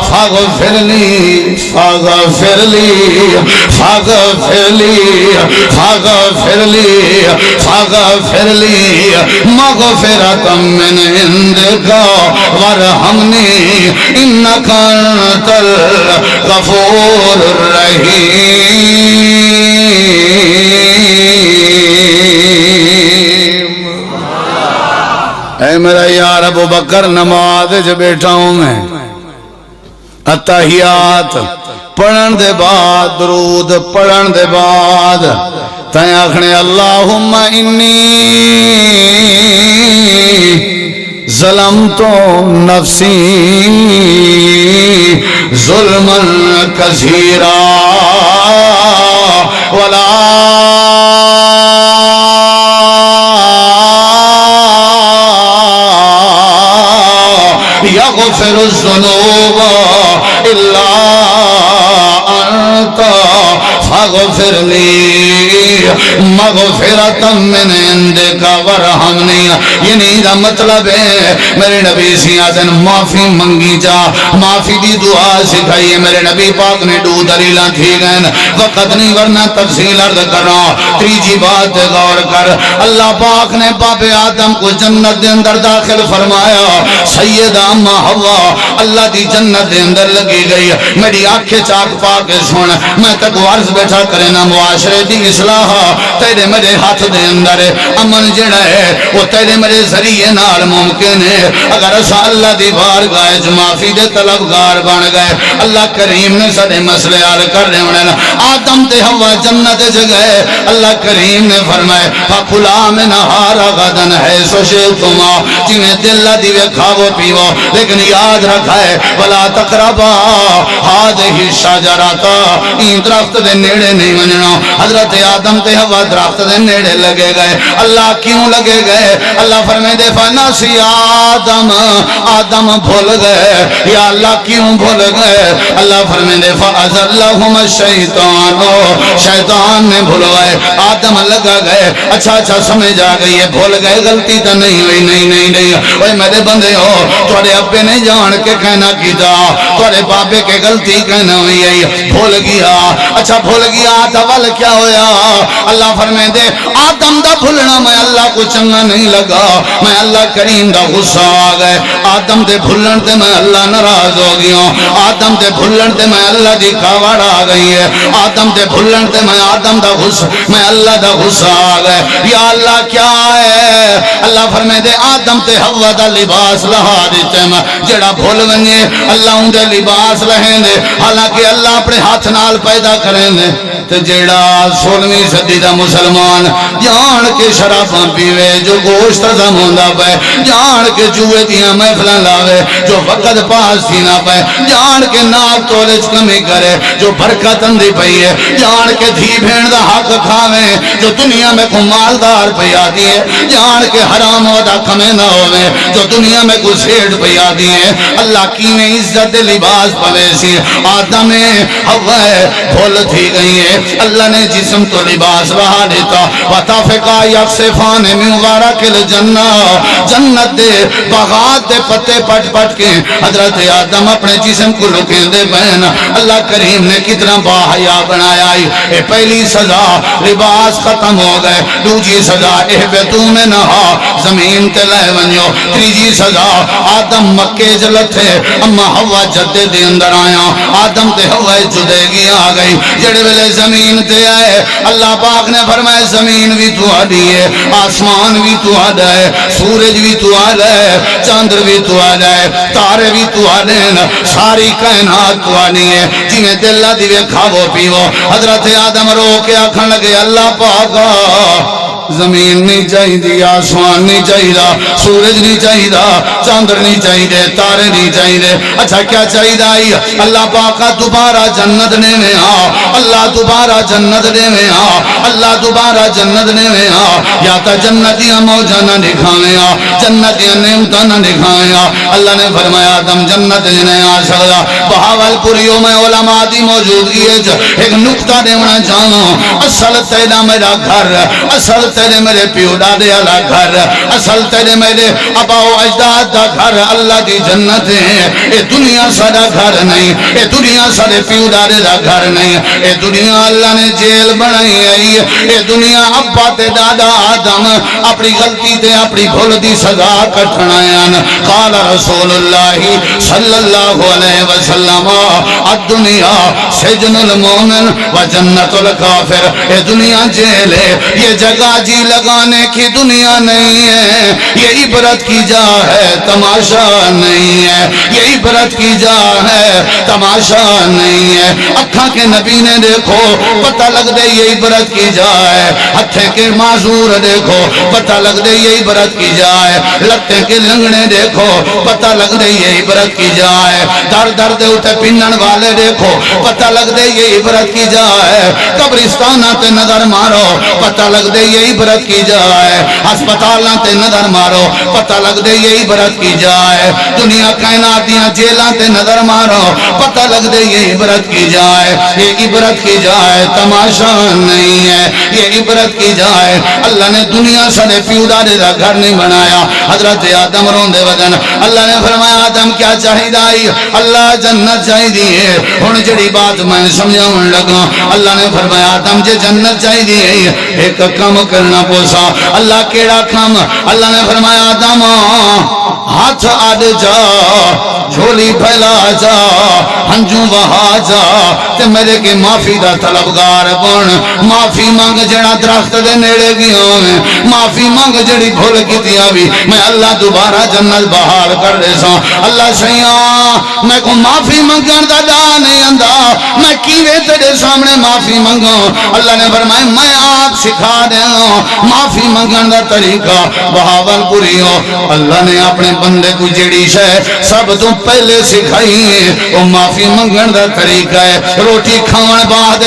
Speaker 2: فاغفر لی فاغفر لی فاغفر لی فاغفر لی فاغفر لی مغفرۃ من عندک وارحمنی انک انت الغفور الرحیم اے میرا یار ابو بکر نماز جو بیٹھا ہوں میں اتحیات پڑھن دے بعد درود پڑھن دے بعد تائیں آکھنے اللہم انی ظلمت نفسی ظلما کثیرا ولا یغفر الذنوب الا انت فاغفر لی مغفرۃ من عندک وارحمنی یعنی دا مطلب ہے میرے نبی سیادن معافی منگی جا معافی دی دعا سکھائی ہے میرے نبی پاک نے دو دلیلاں تھی گئن وقت نہیں ورنہ تفصیل عرض کرنا تیجی بات غور کر اللہ پاک نے باپ آدم کو جنت دے اندر داخل فرمایا سیدہ اما حوا اللہ دی جنت دے اندر لگی گئی میری آنکھیں چاک پاک سن میں تک عرض بیٹھا کرے نا معاشرے دی اصلاح تیرے میرے ہاتھ دے اندر امن جڑا ہے وہ تیرے میرے ذریعے نال ممکن ہے اگر اسا اللہ دی بارگاہ وچ معافی دے طلبگار بن گئے اللہ کریم نے سارے مسئلے حل کر دے ہونے آدم تے ہوا جنت وچ گئے اللہ کریم نے فرمائے فکلا منھا رغدن حیث شئتما جویں دل دی کھاو پیو لیکن یاد رکھا ہے ولا تقربا هذه الشجرۃ این درخت دے نیڑے نہیں ونجنا حضرت آدم تے ہوا درخت دے نیڑے لگے گئے اللہ کیوں لگے گئے اللہ فرمائے دے فنسی آدم آدم بھول گئے یا اللہ کیوں بھول گئے اللہ فرمائے دے فازلہم الشیطان شیطان نے بھولوائے آدم لگا گئے اچھا سمجھ آ گئی ہے بھول گئے غلطی تو نہیں ہوئی نہیں اوے میرے بندے ہو تھوڑے ابے نے جان کے کہنا کیتا تھوڑے بابے کے غلطی کہنا ہوئی ہے بھول گیا اچھا بھول گیا تو ول کیا ہویا اللہ فرمائے دے آدم دا بھولنا میں اللہ کو چنگا نہیں لگا میں اللہ کریم دا غصہ آ گئے آدم دے بھولن تے میں اللہ ناراض ہو گیا آدم دے بھولن تے میں اللہ دی کاوڑ آ گئی ہے آدم دے بھولن تے میں آدم دا غصہ میں اللہ دا غصہ آ گئے یا اللہ کیا ہے اللہ فرمائے دے آدم تے حوا دا لباس لہا دیتے میں جڑا بھول ونجے اللہ ان دے لباس لہیں دے حالانکہ اللہ اپنے ہاتھ نال پیدا کریں دے تے جڑا 16ویں صدی دا مسلمان جان کے شراباں پیوے جو گوشت دا حرام ہوندا پے جان کے جوئے دیاں محفلاں لاوے جو وقت پاس تھی نہ پے جان کے ناک تولے چ کمی کرے جو برکت اندی پئی ہے جان کے دھی بھین دا حق کھاوے جو دنیا میں کو مالدار پیا دیے جان کے حرام دا کمے نہ ہوئے جو دنیا میں کو سیڑ پیا دیے اللہ کی میں عزت لباس پوے سی آدم حوا بھول تھی گئی ہے اللہ نے جسم تو لباس بہا دیتا وَتَفِقَا يَقْسِفَانِ مِنْ وَرَقِ الْجَنَّةِ جنت دے باغات دے پتے پٹ پٹ کے حضرت آدم اپنے جسم کو لکیں دے بہن اللہ کریم نے کتنا باحیا بنایا اے پہلی سزا لباس ختم ہو گئے دوسری سزا اہبتو میں نہا زمین تے لے ونیو تیسری سزا آدم مکے جلت ہے اما ہوا جدے دے اندر آیا آدم تے ہوا جدے گی آ گئی جڑے ویلے زمین تے آئے اللہ پاک نے فرمایا زمین بھی تو آدھی ہے آسمان بھی تو آدھا ہے سورج بھی تو آدھا ہے چاندر بھی تو آدھا ہے تارے بھی تو آدھے ہیں ساری کائنات تو آدھی ہے جنہیں دل دیوے کھاو پیو حضرت آدم رو کے آکھن لگے اللہ پاکا زمین نہیں چاہیے آسمان نہیں چاہیے سورج نہیں چاہیے چاندر نہیں چاہیے تارے نہیں چاہیے اچھا کیا چاہیے اللہ پاکا دوبارہ جنت نے میں اللہ دوبارہ جنت نے میں اللہ دوبارہ جنت نے میں یا تا جنتیاں موجہ نہ دکھاویں جنتیاں نعمتاں نہ دکھاویں اللہ نے فرمایا آدم جنت جنہیں آ سکتا بہاول پوریوں میں علماء دی موجودگی ہے ایک نقطہ دیونا چاہوں اصل تیرا میرا گھر اصل تیرے میرے پیو دادے والا گھر اصل تیرے میرے ابا و اجداد دا گھر اللہ دی جنت ہے اے دنیا سارا گھر نہیں اے دنیا سارے پیو دادے دا گھر نہیں اے دنیا اللہ نے جیل بنائی ہے اے دنیا ابا تے دادا آدم اپنی غلطی تے اپنی بھول دی سزا کٹھنائیاں قال رسول اللہ صلی اللہ علیہ وسلم الدنیا سجن المومن و جنت الکافر اے دنیا جیل ہے یہ جگہ جی لگانے کی دنیا نہیں ہے یہ عبرت کی جا ہے تماشا نہیں ہے یہ عبرت کی جا ہے تماشا نہیں ہے اکھاں کے نبی نے دیکھو پتہ لگ دے یہ عبرت کی جا ہے ہتھے کے معذور دیکھو پتہ لگ دے یہ عبرت کی جا ہے لتے کے لنگنے دیکھو پتہ لگ دے یہ عبرت کی جا ہے در در دے اٹھے پنن والے دیکھو پتہ لگ دے یہ عبرت کی جا ہے قبرستانہ تے نظر مارو پتہ لگ دے یہ عبرت کی جائے ہسپتالاں تے نظر مارو پتہ لگ دے یہ عبرت کی جائے دنیا کائنات دیاں جیلاں تے نظر مارو پتہ لگ دے یہ عبرت کی جائے یہ عبرت کی جائے تماشا نہیں ہے یہ عبرت کی جائے اللہ نے دنیا سارے پیو دادے دا گھر نہیں بنایا حضرت آدم روندے ودن اللہ نے فرمایا آدم کیا چاہیے اللہ جنت چاہیے ہن جڑی بات میں سمجھاون لگا اللہ نے فرمایا آدم جے جنت چاہیے ایک کم کرنا پوسا اللہ کیڑا کام اللہ نے فرمایا آدم ہاتھ آد جا جھولی پھیلا جا ہنجوں بہا جا تے میرے کے معافی دا طلبگار بن معافی مانگ جڑا درخت دے نیڑے گیا میں معافی مانگ جڑی بھول کی دیا بھی میں اللہ دوبارہ جنت بہار کر دے سا اللہ سیاں میں کو معافی مانگن دا دا نہیں اندہ میں کیوے تیرے سامنے معافی مانگوں اللہ نے فرمایا میں آپ سکھا دے معافی مانگن دا طریقہ بہاول پوریوں اللہ نے اپنے بندے کو جڑی شے سب تو پہلے سکھائی ہے وہ معافی مانگن دا طریقہ ہے روٹی کھاون بعد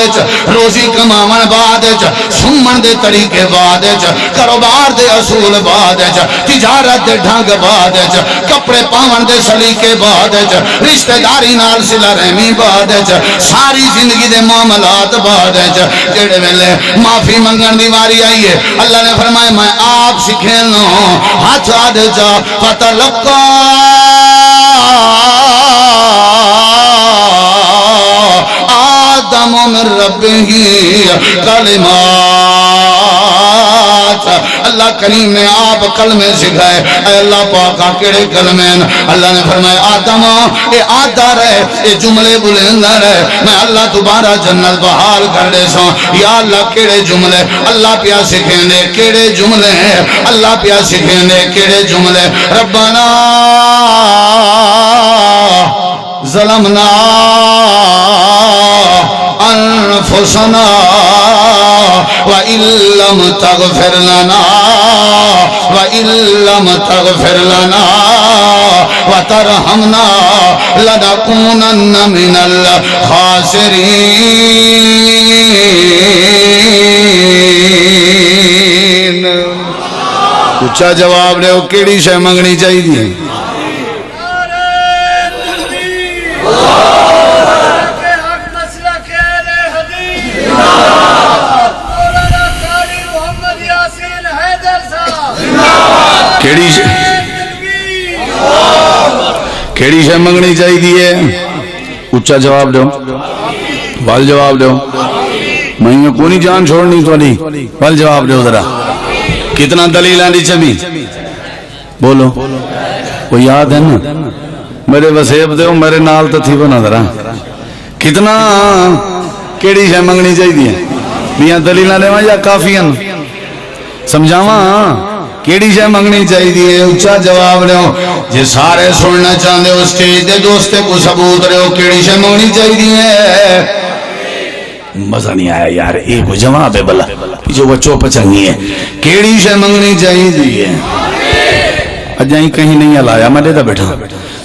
Speaker 2: روزی کماون بعد سمن دے طریقے بعد کاروبار دے اصول بعد تجارت دے ڈھنگ بعد کپڑے پاون دے سلیقے بعد رشتہ داری نال صلہ رحمی بعد ساری زندگی دے معاملات بعد جڑے ویلے معافی منگن دی واری آئی ہے اللہ نے فرمایا میں آپ سکھے لوں ہاتھ آد جا فتلقا آدم من ربہی کلمات اللہ کریم نے آپ کلمے سکھائے اے اللہ پاکا کیڑے کلمے اللہ نے فرمایا آدم اے آدھا رہے اے جملے بلندہ رہے میں اللہ دوبارہ جنت بحال کر دے سا یا اللہ کیڑے جملے اللہ پیا سکھیں دے کیڑے جملے ہیں اللہ پیا سکھیں دے کیڑے جملے ربنا ظلمنا انفسنا وَإِن لَّمْ تَغْفِرْ لَنَا وَإِن لَّمْ تَغْفِرْ لَنَا وَتَرْحَمْنَا لَنَكُونَنَّ مِنَ الْخَاسِرِينَ اچھا جواب دے کیڑی شے منگنی چاہیے کیڑی شے منگنی چاہیے اچھا جواب دو بال جواب دو میں کونی جان چھوڑنی تھوڑی بال جواب دو ذرا کتنا دلیل آنی چمی بولو وہ یاد ہے نا میرے وسیب دے میرے نال تو تھی بنا ذرا کتنا کیڑی شے منگنی چاہیے میاں دلیل آنے یا کافی ہیں سمجھاواں کیڑی شے منگنی چاہیے اچھا جواب رہو جے سارے سننا چاہتے ہو اسٹیج دے دوستے کو ثبوت رہو کیڑی شے منگنی چاہیے مزہ نہیں آیا یار ایک جواب ہے بلا جو بچوں پچھنگی ہے کیڑی شے منگنی چاہیے اجائیں کہیں نہیں لایا میں دے دا بیٹھا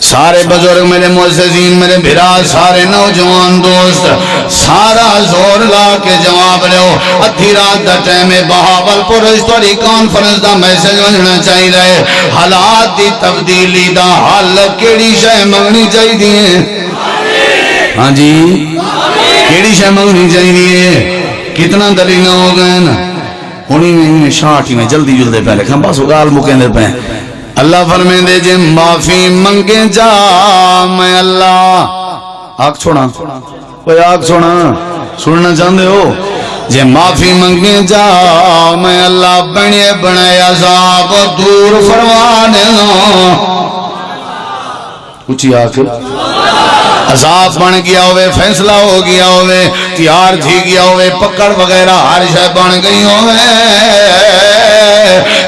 Speaker 2: سارے بزرگ میرے معززین میرے بھرا سارے نوجوان دوست سارا زور لا کے جواب لو ادھی رات دا ٹائم بہاول پور اسٹوری کانفرنس دا میسج وجنا چاہیے رہے حالات دی تبدیلی دا حل کیڑی شے منگنی چاہیے ہاں جی کیڑی شے منگنی چاہیے کتنا دلیل ہو گئے نا انہی میں شاٹی میں جلدی جلدے پہلے کھم بس گال مکین دے پہ اللہ فرمائے دے جے معافی منگے جا میں اللہ آگ چھوڑا کوئی آگ چھوڑا سننا چاہتے ہو جے معافی منگے جا میں اللہ بنے بنے عذاب دور فرمانے دو اچھی آکے عذاب بن گیا ہوئے فیصلہ ہو گیا ہوئے تیار تھی گیا ہوئے پکڑ وغیرہ ہر شے بن گئی ہوئے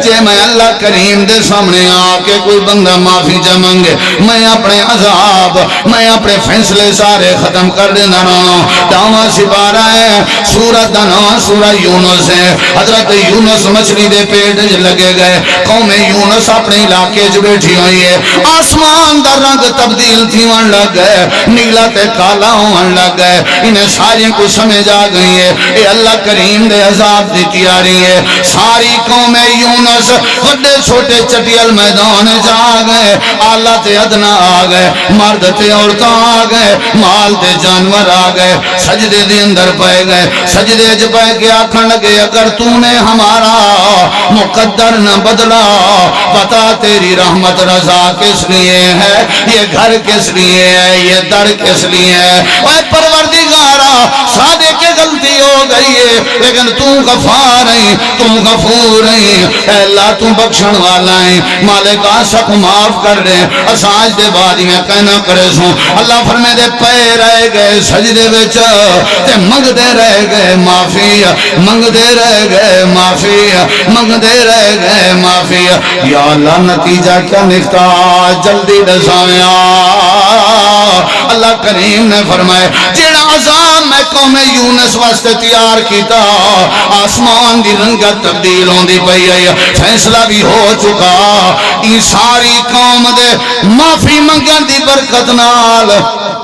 Speaker 2: جے میں اللہ کریم دے سامنے آکے کوئی بندہ معافی جمانگے میں اپنے عذاب میں اپنے فیصلے سارے ختم کر دینا رہا دعویٰ سپارہ ہے سورت دنو سورہ یونس ہے حضرت یونس مچھلی دے پیٹ لگے گئے قوم یونس اپنے علاقے جو بیٹھی ہوئی ہے آسمان دا رنگ تبدیل تھی وہاں لگ گئے نیلا تے کالا وہاں لگ گئے انہیں ساری کو سمجھ آ گئی ہے اے اللہ کریم دے عذاب دی تیاری ہے ساری قوم یونس وڈے چھوٹے چٹیل میدان جا گئے آلہ تے ادنا آ گئے مرد تے عورتاں آ گئے مال تے جانور آ گئے سجدے دے اندر پائے گئے سجدے جب پائے کے آکھن لگے اگر تو نے ہمارا مقدر نہ بدلا بتا تیری رحمت رضا کس لیے ہے یہ گھر کس لیے ہے یہ در کس لیے ہے اے پروردگارا سادے کے غلطی ہو گئی ہے لیکن تو غفار ہے تو غفور ہے اے اللہ تو بخشن والا ہے مالک آسک معاف کر دے اساج دے باری میں کہنا کرے سوں اللہ فرمے دے پے رہ گئے سجدے وچ تے منگ دے رہ گئے معافی منگ دے رہ گئے معافی منگ دے رہ گئے معافی یا اللہ نتیجہ کیا نکتا جلدی دسایا اللہ کریم نے فرمائے جیڑا عذاب میں قوم یونس واسطے تیار کیتا آسمان دی رنگت تبدیل ہوں دی پئی ہے فیصلہ بھی ہو چکا یہ ساری قوم دے معافی منگن دی برکت نال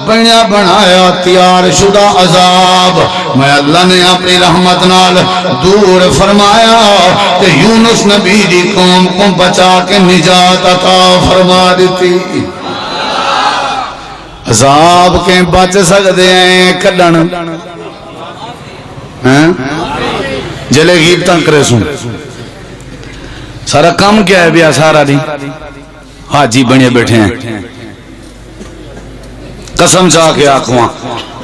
Speaker 2: بنیا بنایا تیار شدہ عذاب میں اللہ نے اپنی رحمت نال دور فرمایا کہ یونس نبی دی قوم کو بچا کے نجات عطا فرما دیتی عذاب کے بچ سکتے ہیں کڈن جلے غیبتاں کرے سوں سارا کام کیا ہے بیا سارا دی حاجی بنے بیٹھے ہیں قسم چاہ کے آکھواں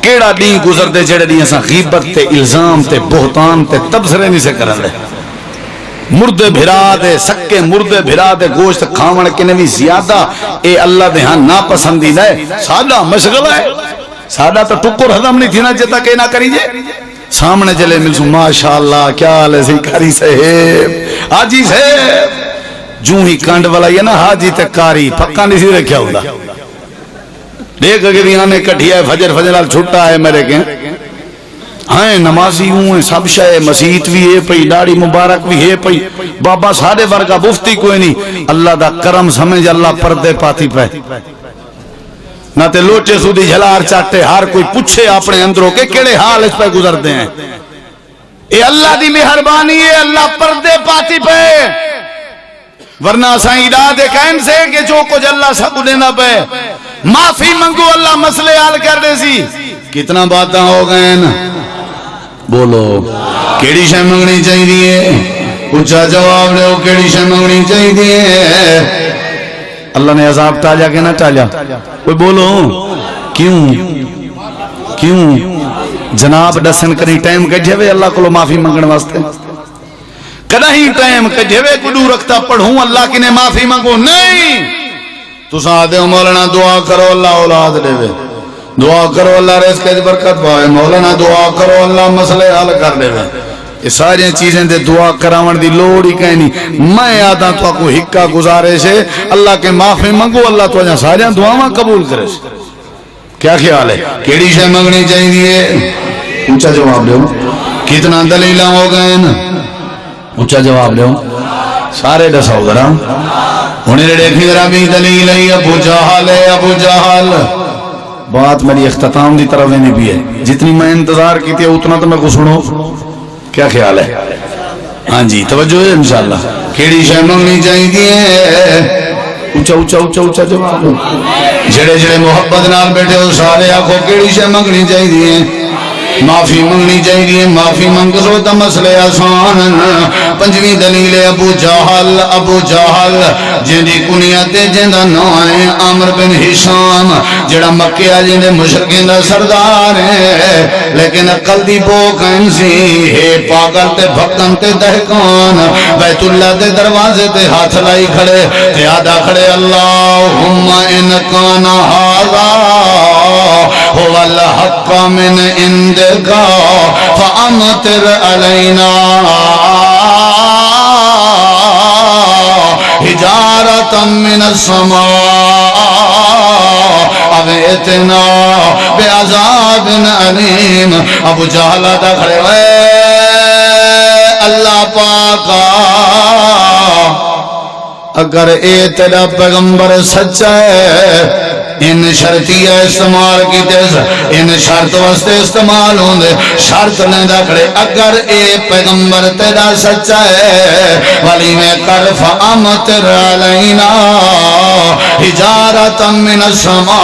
Speaker 2: کیڑا دین گزر دے جڑے دین اساں غیبت تے الزام تے بہتان تے تبصرے نہیں سے کرن دے مردے بھرا دے سکے مردے بھرا دے گوشت کھاون کے نوی زیادہ اے اللہ دے ہاں ناپسندیدہ ہے سادہ مشغلہ ہے سادہ تو ٹکر حضم نہیں تھی نا جتا کہ نہ کریجے سامنے چلے ملسوں ماشاءاللہ کیا حال ہے کاری صاحب حاجی صاحب جو ہی کانڈ والا یہ نا حاجی تے کاری پکا نہیں سی رکھیا ہوتا دیکھ اگر یہاں نے کٹھیا ہے فجر فجر آل چھوٹا ہے میرے کے ہاں نمازی ہوں ہیں سب شے مسیت بھی ہے پئی داڑھی مبارک بھی ہے پئی بابا سارے ورگا مفتی کوئی نہیں اللہ دا کرم سمجھ اللہ پردے پاتی پہ نہ تے لوٹے سودی جھلار چاٹے ہر کوئی پوچھے اپنے اندروں کے کیڑے حال اس پہ گزرتے ہیں اے اللہ دی مہربانی ہے اللہ پردے پاتی پہ ورنہ سائیں دے کہن سے کہ جو کچھ اللہ سب دینا پہ معافی منگو اللہ مسئلے حل کر دے سی کتنا باتاں ہو گئے نا بولو کیڑی شے منگنی چاہیے اونچا جواب دو کیڑی شے منگنی چاہیے اللہ نے عذاب ٹالیا کہ نہ ٹالیا کوئی بولو کیوں جناب دسن کری ٹائم کڈھے وے اللہ کو معافی منگن واسطے کدی ٹائم کڈھے وے کڈو رکھتا پڑھوں اللہ کی نے معافی منگو نہیں تساں آدھے ہو مولانا دعا کرو اللہ اولاد دے وے دعا کرو اللہ رزق کی برکت پائے مولانا دعا کرو اللہ مسئلے حل کر دے وے یہ ساری چیزیں دے دعا کراون دی لوڑ ہی کہیں نہیں میں آدھا تو کو حکا گزارے سے اللہ کے معافی منگو اللہ تو جہاں ساری دعاواں قبول کرے سے کیا خیال ہے کیڑی شے منگنی چاہیے اونچا جواب دو کتنا دلیلہ ہو گئے نا اونچا جواب دو سارے دساؤ ذرا انہیں دیکھی ذرا بھی دلیل ہے ابو جہل بات میری اختتام دی طرف نہیں بھی ہے جتنی میں انتظار کی تھی اتنا تو میں کو سنو کیا خیال ہے ہاں جی توجہ ہے انشاءاللہ کیڑی شے منگنی چاہیے اونچا اونچا اونچا اونچا جواب جڑے جڑے محبت نال بیٹھے ہو سارے آکھو کیڑی شے منگنی چاہیے معافی منگنی چاہیے معافی منگ سو تا مسئلے آسان پنجویں دلیل ابو جہل جن دی کنیت جن دا نام ہے عامر بن ہشام جڑا مکے والے دے مشرکین دا سردار ہے لیکن عقل دی بوک انسی ہے پاگل تے بھکن تے دہکان بیت اللہ دے دروازے تے ہاتھ لائی کھڑے تے آدھا کھڑے اللہم ان کان ھذا هو الحق من عندك فأمطر علينا حجارة من السماء أو ائتنا بعذاب أليم ابو جہل دا کھڑے ہوئے اللہ پاکا اگر اے تیرا پیغمبر سچا ہے ان شرطیہ استعمال کی تیز ان شرط واسطے استعمال ہوں دے شرط لیندہ کھڑے اگر اے پیغمبر تیرا سچا ہے ولی میں کر فامطر علینا حجارتا من السماء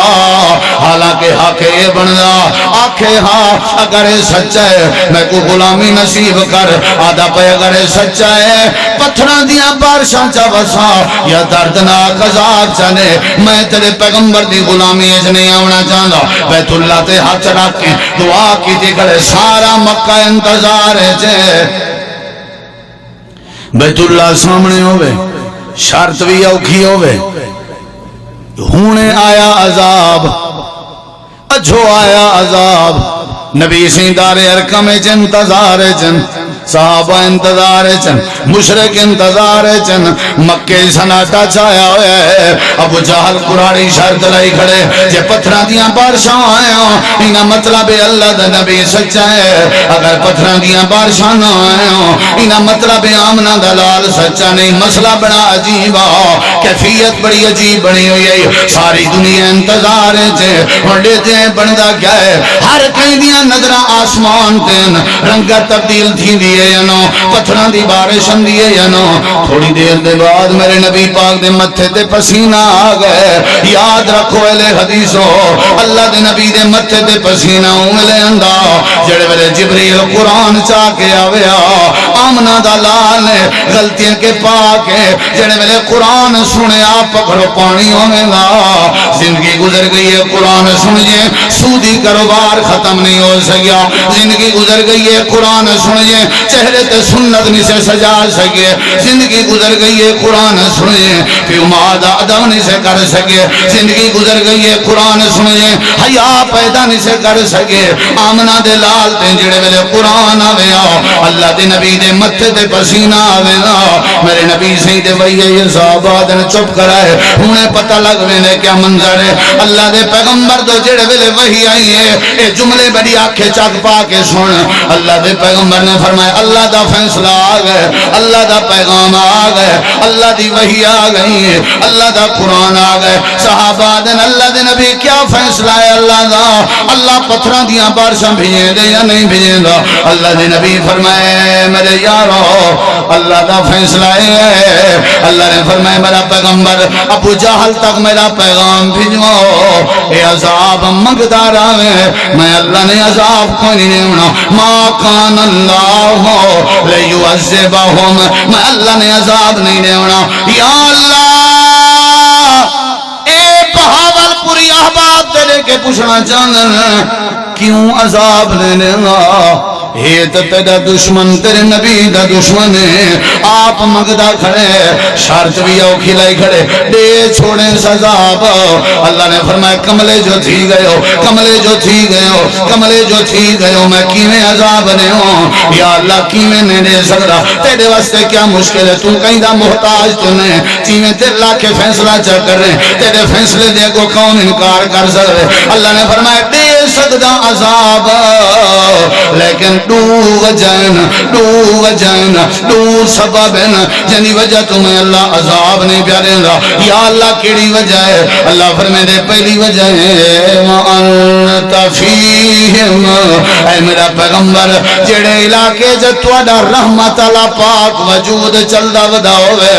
Speaker 2: حالانکہ حق اے بندا آکھے ہاں اگر اے سچا ہے میں کو غلامی نصیب کر آدھا پہ اگر اے سچا ہے پتھران دیا بارشاں چا وسا یا دردناک عذاب چانے میں تیرے پیغمبر دی غلامی اج نہیں آونا چاہتا بیت اللہ تے ہاتھ رکھ کے دعا کی تھی کرے سارا مکہ انتظار ہے جے بیت اللہ سامنے ہوئے شرط بھی اوکھی ہوئے ہونے آیا عذاب اجھو آیا عذاب نبی سیندار ارکم انتظار چن صحابہ انتظار چن مشرک انتظار چن مکہ سناٹا چھایا ہوئے ہے ابو جہل قرآنی شرط لائی کھڑے جے پتھران دیاں بارشاں آیا انہا مطلب اللہ دا نبی سچا ہے اگر پتھران دیاں بارشاں نہ آیا انہا مطلب آمنہ دلال سچا نہیں مسئلہ بڑا عجیب کیفیت بڑی عجیب بنی ہوئی ہے ساری دنیا انتظار چے ہونڈے تے بندہ کیا ہے ہر کئی دیاں نظرہ آسمان تین رنگا تبدیل تھی دیئے یا نو پتھران دی بارشن دیئے یا نو تھوڑی دیر دے بعد میرے نبی پاک دے متھے تے پسینہ آگئے یاد رکھو اہلِ حدیثو اللہ دے نبی دے متھے تے پسینہ انگلے اندہ جڑے ویلے جبریل قرآن چاہ کے آویا آمنہ دلال غلطیاں کے پاکے جڑے ویلے قرآن سنے آپ پکڑو پانی ہونے گا زندگی گزر گئی ہے قرآن سنجھے سودی کاروبار ختم نہیں ہو سکیا زندگی گزر گئی ہے قرآن سنجھے چہرے تے سنت نہیں سے سجا سکے زندگی گزر گئی ہے قرآن سنے کہ اماد ادب نہیں سے کر سکے زندگی گزر گئی ہے قرآن سنے حیا پیدا نہیں سے کر سکے آمنہ دے لال تے جڑے ویلے قرآن آوے آؤ اللہ دے نبی دے متھے تے پسینہ آوے آؤ میرے نبی سے دے وہی یہ صحابہ دن چپ کرائے انہیں پتہ لگ وینے کیا منظر ہے اللہ دے پیغمبر دو جڑے ویلے وہی آئی ہے اے جملے بڑی آنکھیں چاک پا کے سن اللہ دے پیغمبر نے فرمایا اللہ دا فیصلہ آ گئے اللہ دا پیغام آ گئے اللہ دی وحی آ گئی ہے اللہ دا قرآن آ گئے صحابہ دن اللہ دے نبی کیا فیصلہ ہے اللہ دا اللہ پتھران دیاں بارشاں بھیجیں دے یا نہیں بھیجیں دا اللہ دے نبی فرمائے میرے یارو اللہ دا فیصلہ ہے اللہ نے فرمائے میرا پیغمبر ابو جہل تک میرا پیغام بھیجو اے عذاب مقدار آوے میں اللہ نے عذاب کو نہیں ہونا ما کان اللہ لیعذبہم میں اللہ نے عذاب نہیں دیونا یا اللہ اے بہاول پوری احباب تیرے کے پوچھنا چاہنا کیوں عذاب لینے گا یہ تو تیرا دشمن تیرے نبی دا دشمن ہے آپ مگدہ کھڑے شرط بھی او کھلائی کھڑے دے چھوڑیں سزاب اللہ نے فرمایا کملے جو تھی گئے ہو کملے جو تھی گئے ہو کملے جو تھی گئے ہو میں کیویں عذاب دے ہوں یا اللہ کیویں نہیں دے سکتا تیرے واسطے کیا مشکل ہے تو کہیں دا محتاج تو نہیں کیویں تیرے لا کے فیصلہ چا کر رہے تیرے فیصلے دے کو کون انکار کر سکتے اللہ نے فرمایا دے سکتا عذاب لیکن دو وجہن دو سببن جنی وجہ تمہیں اللہ عذاب نہیں پیارے گا یا اللہ کیڑی وجہ ہے اللہ فرمائے دے پہلی وجہ ہے وَأَنْتَ فِيهِمْ اے میرا پیغمبر جڑے علاقے جب توڑا رحمت اللہ پاک وجود چلدہ ودا ہوئے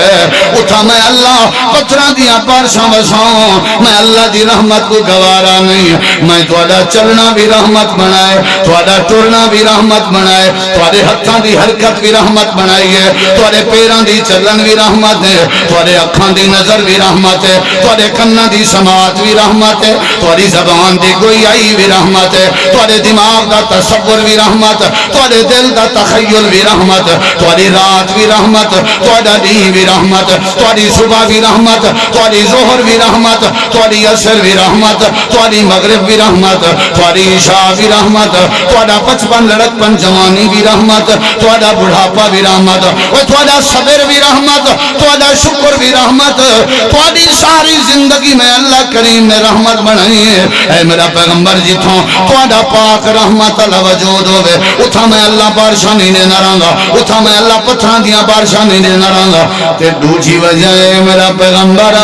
Speaker 2: اتھا میں اللہ پترہ دیا پارشاں وساؤں میں اللہ دی رحمت کو گوارا نہیں میں توڑا چلنا بھی رحمت بنائے توڑا ٹرنا بھی رحمت بنائے توڑے ہتھاں دی حرکت بھی رحمت بنائی ہے توڑے پیران دی چلن بھی رحمت ہے توڑے اکھاں دی نظر بھی رحمت ہے توڑے کنہ دی سماعت بھی رحمت ہے توڑی زبان دی گویائی بھی رحمت ہے توڑے دماغ دا تصور بھی رحمت توڑے دل دا تخیل بھی رحمت توڑی رات بھی رحمت توڑا دی بھی رحمت توڑی صبح بھی رحمت توڑی ظہر بھی رحمت توڑی عصر بھی رحمت توڑی مغرب بھی رحمت توڑی عشاء بھی رحمت توڑا 55 لڑکپن جوانی بھی رحمت توڑا بڑھاپا بھی رحمت توڑا صبر بھی رحمت توڑا شکر بھی رحمت توڑی ساری زندگی میں اللہ کریم نے رحمت بنائی ہے اے میرا پیغمبر جتوں توڑا پاک رحمت اللہ وجود ہوئے اتھا میں اللہ بارشاں نہیں دینا رہاں اتھا میں اللہ پتھران دیا بارشاں نہیں دینا رہاں تے دوجی وجہ ہے میرا پیغمبر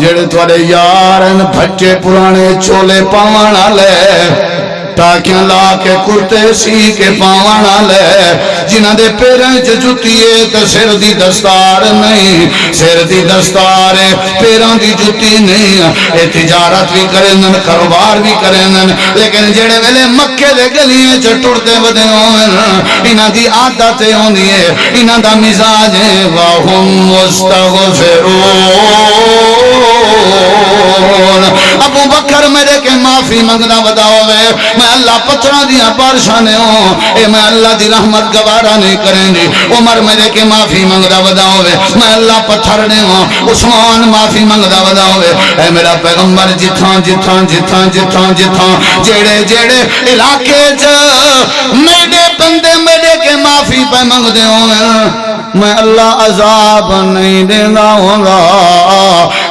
Speaker 2: جڑے توڑے یارن بھٹے پرانے چولے پاوانا لے ٹاکیاں لا کے کرتے سی کے پاوانا لے جنہ دے پیریں جتیے تو سر دی دستار نہیں سر دی دستار پیران دی جتی نہیں اے تجارت بھی کرنن کاروبار بھی کرنن لیکن جڑے ویلے مکے دے گلیے چٹڑتے بدے ہوئے انہ دی عادتیں ہوندی ہے انہ دا مزاج ہے وَهُمْ مُسْتَغْفِرُونَ ابو بکر میرے کے معافی منگنا بدا ہوئے میں اللہ پترہ دیا پارشانے ہوں اے میں اللہ دی رحمت گوارا نہیں کریں گی عمر میرے کے معافی منگنا بدا ہوئے میں اللہ پتھرنے ہوں عثمان معافی منگنا بدا ہوئے اے میرا پیغمبر جتھاں جتھاں جتھاں جتھاں جتھاں جیڑے جیڑے علاقے جا میرے بندے میرے کے معافی پہ منگ دے ہوئے میں اللہ عذاب نہیں دینا ہوگا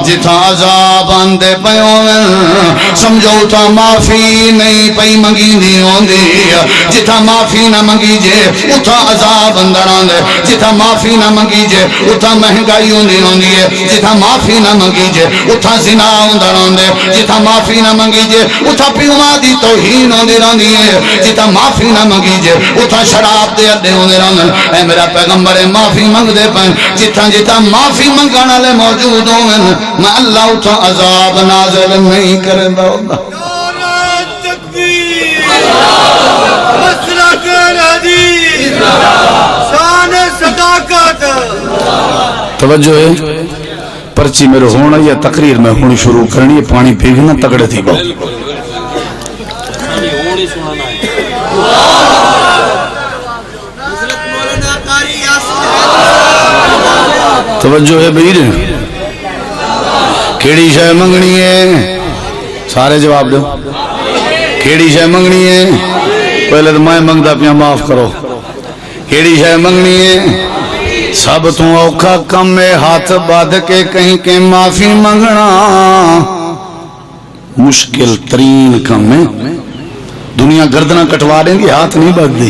Speaker 2: جتھا عذاب آندے پہ ہوئے سمجھو تا معافی نہیں پئی منگی نہیں ہوندی جتھا معافی نہ منگی جے اتھا عذاب اندر آندے جتھا معافی نہ منگی جے اتھا مہنگائی ہوندی ہے جتھا معافی نہ منگی جے اتھا زنا اندر آندے جتھا معافی نہ منگی جے اتھا پیوما دی توہین ہوندی رہندی ہے جتھا معافی نہ منگی جے اتھا شراب دے اڈے ہوندے رہندن اے میرا پیغمبر معافی منگ دے پن جتھا جتھا معافی منگن والے موجود ہوئے میں اللہ اتھا عذاب نازل نہیں کردا ہوگا
Speaker 1: توجہ ہے پرچی میرے ہونا یا تقریر میں ہونی شروع کرنی ہے پانی پیگنا تکڑے تھی باؤ
Speaker 2: توجہ ہے بھائی کیڑی شے منگنی ہے سارے جواب دو کیڑی شے منگنی ہے پہلے تو میں منگتا پیا معاف کرو کیڑی شے منگنی ہے سب تو اوکھا کم ہے ہاتھ بادھ کے کہیں کہ معافی منگنا مشکل ترین کم ہے دنیا گردنہ کٹوا دیں گی ہاتھ نہیں بادھ دی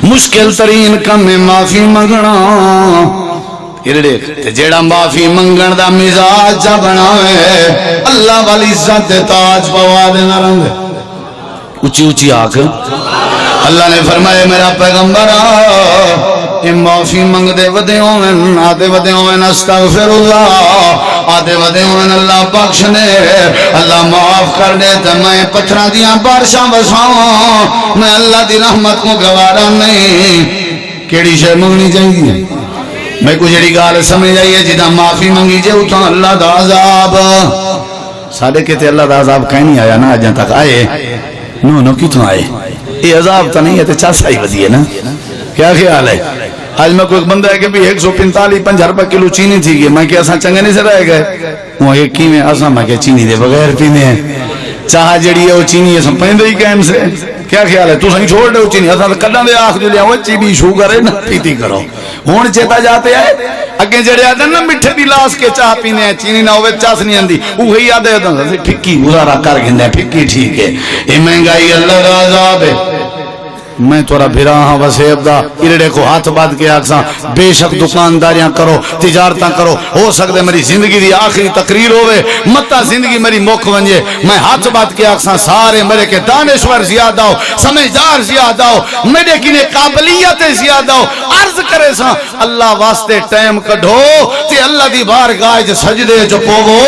Speaker 2: مشکل ترین کم ہے معافی منگنا جیڑا معافی منگن دا مزاج جا بناوے اللہ والی عزت تاج پوا دینا رنگ اچھی اچھی آنکھ اللہ نے فرمایا میرا پیغمبر معافی منگ دے ودے ہوئن آدھے ودے ہوئن استغفر اللہ آدھے ودے ہوئن اللہ بخشنے اللہ معاف کر دے تو میں پتھرہ دیاں بارشاں بساؤں میں اللہ دی رحمت کو گوارا نہیں کیڑی شے منگنی چاہیے میں کو جڑی گال سمجھ آئیے جدہ معافی منگی جے اتنا اللہ دا عذاب ساڑھے کہتے اللہ دا عذاب کہیں نہیں آیا نا آجاں تک آئے نو کتوں آئے یہ عذاب تا نہیں ہے تو چاس آئی وزی ہے نا کیا خیال ہے آج میں کوئی بندہ ہے کہ بھی 145 روپے کلو چینی تھی گئی میں کہ اساں چنگے نہیں سے رہے گئے وہ ایک کی میں اساں میں کہ چینی دے بغیر پینے ہیں چاہا جڑی ہے وہ چینی اساں پہندے ہی کہن سے کیا خیال ہے تو سنگ چھوڑ دے وہ چینی اساں کڑاں دے آخ جو لیا وہ چینی شوگر ہے نہ پیتی کرو ہون چیتا جاتے ہیں اگے جڑے آدھے نا مٹھے دی لاس کے چاہ پینے ہیں چینی نہ ہوئے چاس نہیں اندی وہی آدھے ہیں پھکی گزارا کر گندے ہیں پھکی ٹھیک ہے یہ مہنگائی اللہ کا عذاب ہے میں تورا بھرا ہاں وسیب دا ارڑے کو ہاتھ بات کے آکساں بے شک دکانداریاں کرو تجارتاں کرو ہو سکتے میری زندگی دی آخری تقریر ہوئے متا زندگی میری موکھ ونجے میں ہاتھ بات کے آکساں سارے میرے کے دانشور زیادہ ہو سمجھدار زیادہ ہو میرے کنے قابلیت زیادہ ہو عرض کرے ساں اللہ واسطے ٹائم کڈھو تے اللہ دی بارگاہ جو سجدے جو پوگو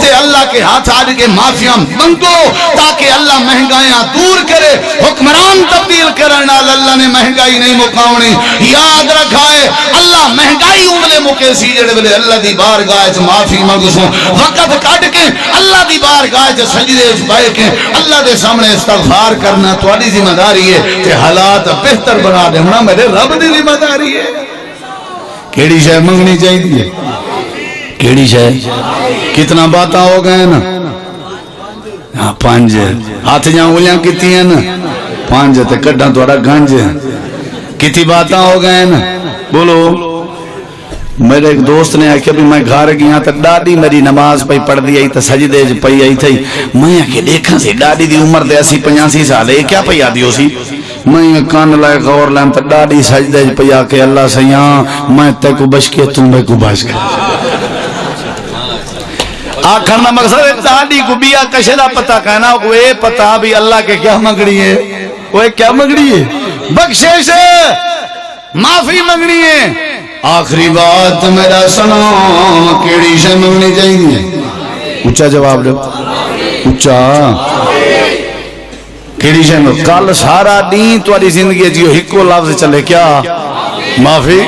Speaker 2: تے اللہ کے ہاتھ آج کے معافیاں منگو تاکہ اللہ مہنگائیاں دور کرے حکمران تبدیل کرے اللہ نے مہنگائی نہیں مقاونی یاد رکھائے اللہ مہنگائی املے مکے سی جڑے بلے اللہ دی بارگاہ چ معافی مانگسوں وقت کٹ کے اللہ دی بارگاہ چ سجدے چ بیٹھ کے اللہ دے سامنے استغفار کرنا تہاڈی ذمہ داری ہے تے حالات بہتر بنا دے ہونا میرے رب دی ذمہ داری ہے کیڑی شے منگنی چاہیے کیڑی شے کتنا باتاں ہو گئے نا ہاں 5 ہاتھ جاں انگلیاں کیتی ہیں نا 5 تے کڈاں تھوڑا گنج کتنی باتاں ہو گئے نا بولو میرے ایک دوست نے آکھیا بھی میں گھر گیا تو ڈاڈی میری نماز پہ پڑھ دی آئی تو سجدے پئی آئی تھی میں آکھیا دیکھا سی ڈاڈی دی عمر دے 80-85 سال ہے کیا پئی آدھی ہو سی میں کان لائے غور لائم تو ڈاڈی سجدے پئی آکے اللہ سیاں میں تے کو بچ کے تم میں کو بچ کے آخرنا مقصد ہے ڈاڈی کو بیا کشے دا پتہ کہنا وہ پتہ بھی اللہ کے کیا منگنی ہے وہ کیا منگنی ہے بخشش معافی منگنی ہے آخری بات میرا سلام کیڑی شے منگنی چاہیے اچھا جواب دو اچھا کیڑی شے منگنی کل سارا دین تمہاری زندگی جیو ہکو لفظ چلے کیا معافی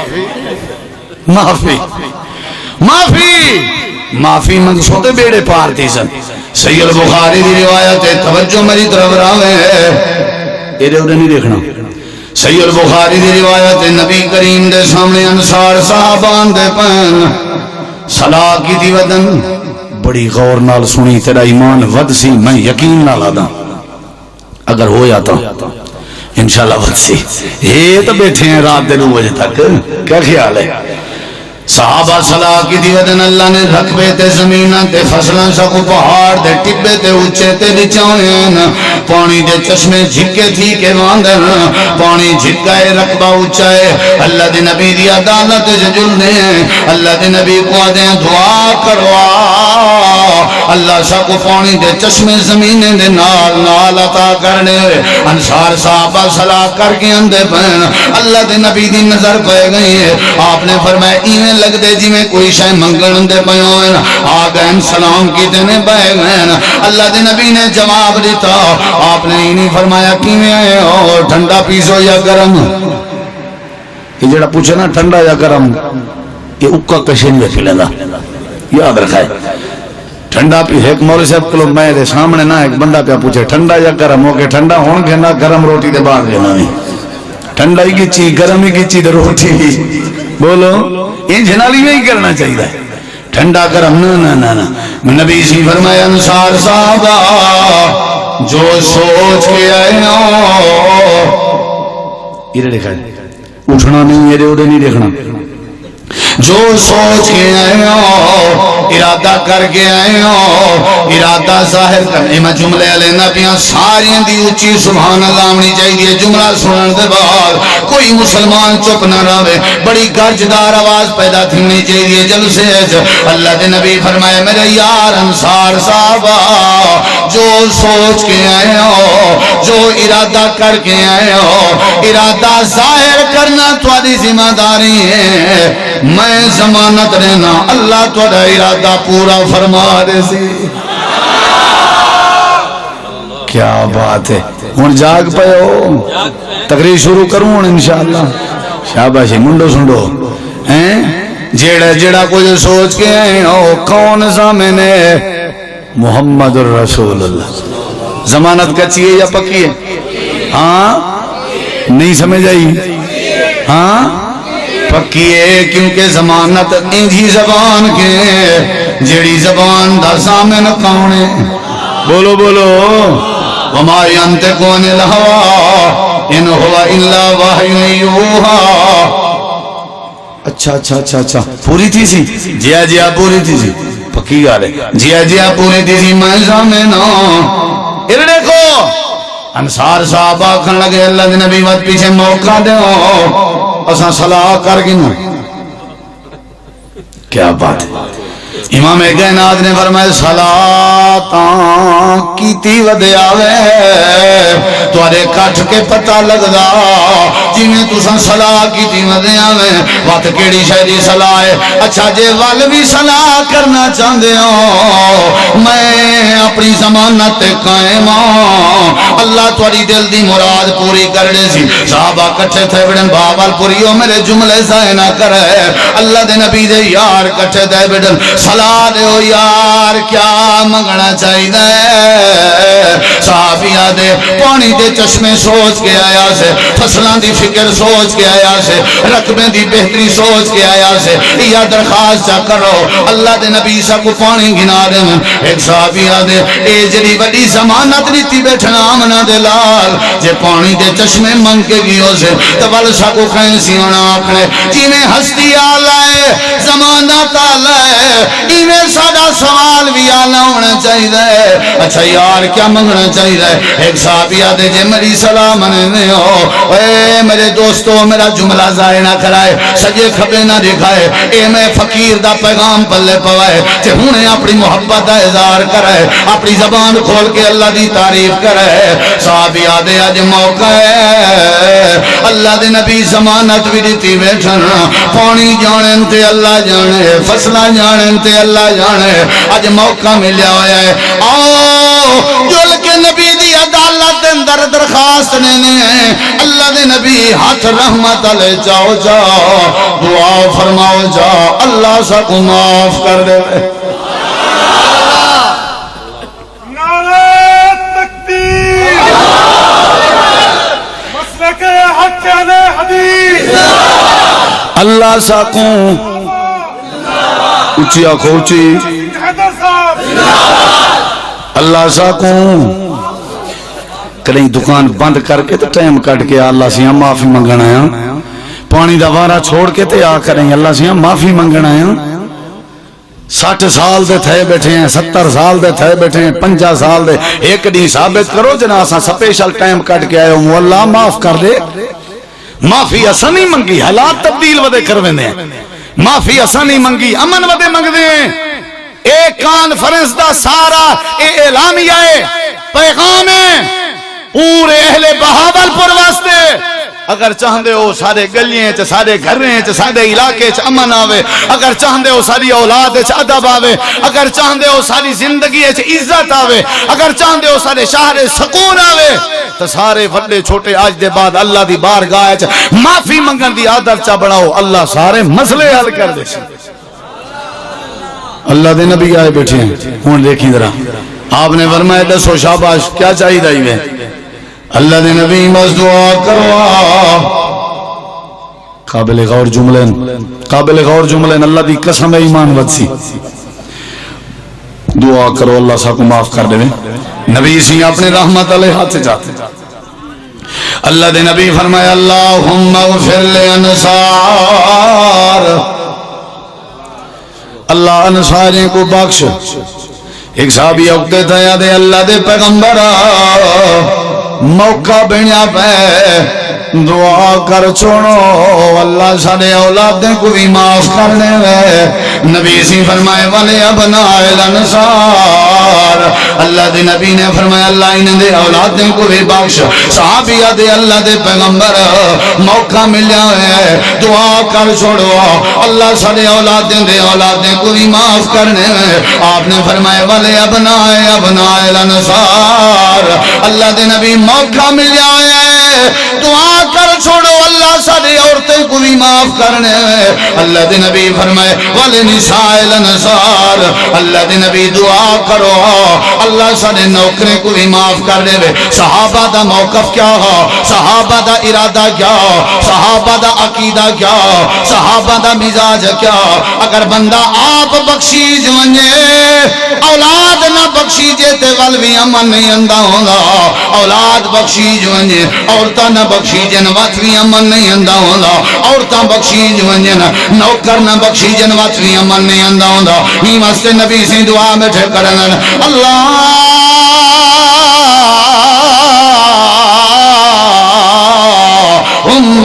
Speaker 2: معافی معافی معافی منگسوں تے بیڑے پار تھی سن سید بخاری دی روایت ہے توجہ میری طرف راوے ہے یہ دے نہیں دیکھنا سید بخاری دی روایت ہے نبی کریم دے سامنے انصار صحابان دے پہن صلاح کی دی ودن بڑی غور نال سنی تیرا ایمان ود سی میں یقین نہ لادا اگر ہو جاتا انشاءاللہ ود سی یہ تو بیٹھے ہیں رات دے 9 بجے تک کیا خیال ہے صحابہ صلاح کی دیودن اللہ نے رکبے تے زمینہ تے فصلان سکو پہاڑ دے ٹبے تے اچھے تے بچائیں پانی دے چشمے جھکے تھی کے واندن پانی جھکائے رکبہ اچھائے اللہ دے نبی دی عدالت جل نے اللہ دے نبی کو دیں دعا کروا اللہ سکو پانی دے چشمے زمینے دے نال عطا کرنے انصار صحابہ صلاح کر کے اندے پہن اللہ دے نبی دی نظر پہ گئی ہے آپ نے فرمایا ایویں لگ دے جی میں کوئی شے منگن دے پیوئن آگئن سلام کی دینے بہ گئن اللہ دے نبی نے جواب دیتا آپ نے نہیں فرمایا کیویں آئے ہو ٹھنڈا پیسو یا گرم یہ جڑا پوچھے نا ٹھنڈا یا گرم یہ اکا کشن میں پھلے دا یاد رکھائے ٹھنڈا پی ایک مولی صاحب کلو میرے سامنے نہ ایک بندہ پہ پوچھے ٹھنڈا یا گرم ہو کہ ٹھنڈا ہون گے نہ گرم روٹی دے بعد لینا نہیں
Speaker 1: ٹھنڈا ہی کچی گرم ہی کچی تو روٹی بولو یہ جنالی میں ہی کرنا چاہیے ٹھنڈا گرم نہ نبی سی فرمایا انصار صحابہ جو سوچ کے آئے ہو یہ دیکھا اٹھنا نہیں میرے اڑے نہیں دیکھنا جو سوچ کے آئے ہو ارادہ کر کے آئے ہو ارادہ ظاہر کرنے میں جملے لینا پیاں ساری دی اچھی سبحان اللہ ہونی چاہیے جملہ سنن دے بعد کوئی مسلمان چپ نہ رہے بڑی گرجدار آواز پیدا تھینی چاہیے جلسے اللہ دے نبی فرمائے میرے یار انصار صحابہ جو سوچ کے آئے ہو جو ارادہ کر کے آئے ہو ارادہ ظاہر کرنا تمہاری ذمہ داری ہے میں ضمانت رہنا اللہ تھوڑا ارادہ پورا فرما دے سی کیا بات ہے ہن جاگ پے ہو تقریر شروع کروں ہن انشاءاللہ شاباشی منڈو سنڈو ہیں جیڑا کچھ سوچ کے آئے ہو کون سامنے محمد الرسول اللہ ضمانت کچی ہے یا پکی ہے ہاں نہیں سمجھ آئی ہاں پکی ہے کیونکہ ضمانت انجی زبان کے جیڑی زبان دا سامن کون ہے بولو بولو وما ينطق عن الهوى ان هو الا وحی یوحی اچھا پوری تھی سی جیا پوری تھی سی پکی گال ہے جیا پوری تھی سی میں سامن ادھر دیکھو انصار صاحب آکھن لگے اللہ دے نبی وقت پیچھے موقع دے اساں صلاح کر گنو کیا بات ہے امام کائنات نے فرمایا صلاۃ کیتی ودے آوے تواڈے کٹھ کے پتہ لگدا جویں تساں صلاح کیتی ودے آوے وقت کیڑی شے دی صلاح ہے اچھا جے ول بھی صلاح کرنا چاہندے ہو میں اپنی ضمانت تے قائم ہاں اللہ تواڈی دل دی مراد پوری کرنے سی صحابہ کٹھے تھے بڑن بابل پوریو میرے جملے ضائع نہ کرے اللہ دے نبی دے یار کٹھے تھے بڑن صلاح دے ہو یار کیا منگنا چاہیے صحابیہ دے پانی دے چشمے سوچ کے آیا سے فصلان دی فکر سوچ کے آیا سے رقبیں دی بہتری سوچ کے آیا سے یا درخواست چا کرو اللہ دے نبی سا کو پانی گنا دے ایک صحابیہ دے اے جڑی بڑی ضمانت لیتی بیٹھنا آمنا دے لال جے پانی دے چشمے منگ کے گیو سے تبال سا کو کہیں سی ہونا آکھنے جینے ہستی آلائے ضمانت آلائے ایویں ساڑا سوال بھی آلہ ہونا چاہیے اچھا یار کیا منگنا چاہیے ایک صحابیہ دے جے میری صلاح مننے ہو اے میرے دوستو میرا جملہ ظاہر نہ کرائے سجے کھبے نہ دکھائے اے میں فقیر دا پیغام پلے پوائے تے ہونے اپنی محبت دا اظہار کرے اپنی زبان کھول کے اللہ دی تعریف کرے صحابیہ دے آج موقع ہے اللہ دے نبی ضمانت بھی دیتی بیٹھن پانی جانن تے اللہ جانے فصلہ جانن تے اللہ جانے آج موقع ملیا ہویا ہے آؤ جل کے نبی دی عدالت اندر درخواست لینے ہیں اللہ دے نبی ہاتھ رحمت علیہ جاؤ دعا فرماؤ جاؤ اللہ سا کو معاف کر دے اللہ سا کو اچھی آنکھو اچھی اللہ سا کو کہیں دکان بند کر کے تو ٹائم کٹ کے اللہ سے معافی منگنا ہے پانی دا وارا چھوڑ کے تے آ کریں اللہ سے معافی منگنا ہے 60 سال دے تھے بیٹھے ہیں 70 سال دے تھے بیٹھے ہیں 50 سال دے ایک دی ثابت کرو جنا اساں سپیشل ٹائم کٹ کے آئے ہوں اللہ معاف کر دے معافی اساں نہیں منگی حالات تبدیل ودے کرویں دے معافی اساں نہیں منگی امن ودے منگ دے ایک کانفرنس دا سارا اے اعلامیہ ہے پیغام ہے پورے اہل بہاول پور واسطے اگر چاہندے ہو سارے گلیاں چ سارے گھریں چ سارے علاقے چ امن آوے اگر چاہندے ہو ساری اولاد چ ادب آوے اگر چاہندے ہو ساری زندگی چ عزت آوے اگر چاہندے ہو سارے شہر سکون آوے تو سارے بڑے چھوٹے آج دے بعد اللہ دی بارگاہ چ معافی منگن دی عادت چا بڑھاؤ اللہ سارے مسئلے حل کر دے اللہ دے نبی آئے بیٹھے ہیں ہون دیکھیں ذرا آپ نے فرمایا دسو شاباش کیا چاہیے دائی میں اللہ دے نبی مز دعا کروا قابل غور جملے اللہ دی قسم ایمان ودسی دعا کرو اللہ سا کو معاف کر دے نبی سی اپنے رحمت علیہ ہاتھ سے جاتے اللہ دے نبی فرمایا اللہم اغفر لانصار اللہ انصاریں کو بخش ایک صحابی اکتے تھا یاد اللہ دے پیغمبر موقع بنیا پہ دعا کر چھوڑو اللہ سارے اولادیں کو بھی معاف کرنے میں نبی سی فرمائے والے ابناء الانصار اللہ دے نبی نے فرمایا اللہ انہیں دے اولادیں کو بھی بخش صحابیہ دے اللہ دے پیغمبر موقع ملیا ہے دعا کر چھوڑو اللہ سارے اولادیں کو بھی معاف کرنے میں آپ نے فرمائے والے ابناء الانصار اللہ دے نبی موقع ملیا ہے دعا کر چھوڑو اللہ سارے عورتیں کو بھی معاف کرنے میں اللہ دے نبی فرمائے والے نساء الانصار اللہ دے نبی دعا کرو اللہ سارے نوکریں کو بھی معاف کر دے صحابہ دا موقف کیا ہو صحابہ دا ارادہ کیا ہو صحابہ دا عقیدہ کیا ہو صحابہ دا مزاج کیا ہو اگر بندہ آپ بخشیج ونجے اولاد نہ بخشیجے تے والوی امن نہیں اندہ ہوگا اولاد بخشیج ونجے عورتہ نہ بخشیجن واتوی امن نہیں اندہ ہوگا عورتہ بخشیج ونجن نوکر نہ بخشیجن واتوی امن نہیں اندہ ہوگا ہی مستے نبی سی دعا میں ٹھے کرنا اللہم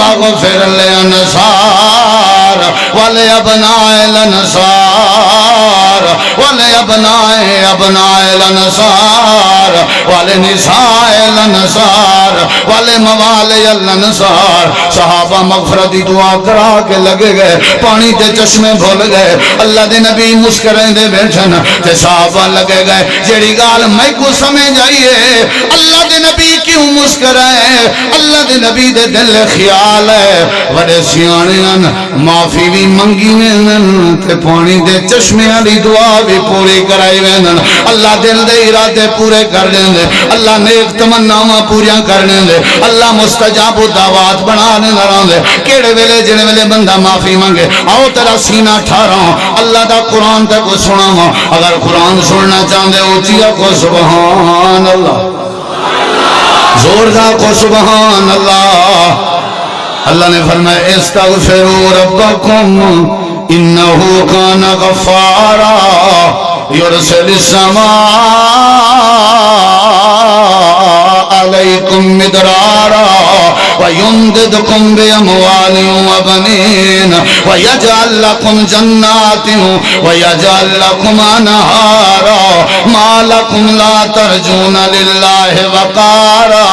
Speaker 1: اغفر لانصار والے ابناء الانصار والے ابناء الانصار والے نساء الانصار والے موالی الانصار صحابہ مغفرتی دعا کرا کے لگے گئے پانی تے چشمے بھول گئے اللہ دے نبی مسکریں دے بیٹھن تے صحابہ لگے گئے جیڑی گال میں کو سمجھ آئیے اللہ دے نبی کیوں مسکرائے اللہ دے نبی دے دل خیال ہے بڑے سیانیان معافی بھی منگی وینن تے پانی دے چشمے علی دعا بھی پوری کرائی وینن اللہ دل دے ارادے پورے کر دیں دے اللہ نیک تمناواں پوریاں کرنے دے اللہ مستجاب دعوات بنانے نران دے کیڑے ویلے جنے ویلے بندہ معافی مانگے آؤ تیرا سینہ ٹھارا ہوں اللہ دا قرآن تے کو سنا ہوں اگر قرآن سننا چاہندے اونچیا کو سبحان اللہ زوردار کو سبحان اللہ اللہ نے فرمایا استغفروا ربکم انہو کان غفارا یرسل السماء علیکم مدرارا وَيُمْدِدْكُمْ بِأَمْوَالٍ وَبَنِينَ وَيَجْعَلْ لَكُمْ جَنَّاتٍ وَيَجْعَلْ لَكُمْ أَنْهَارًا مَا لَكُمْ لَا تَرْجُونَ لِلَّهِ وَقَارًا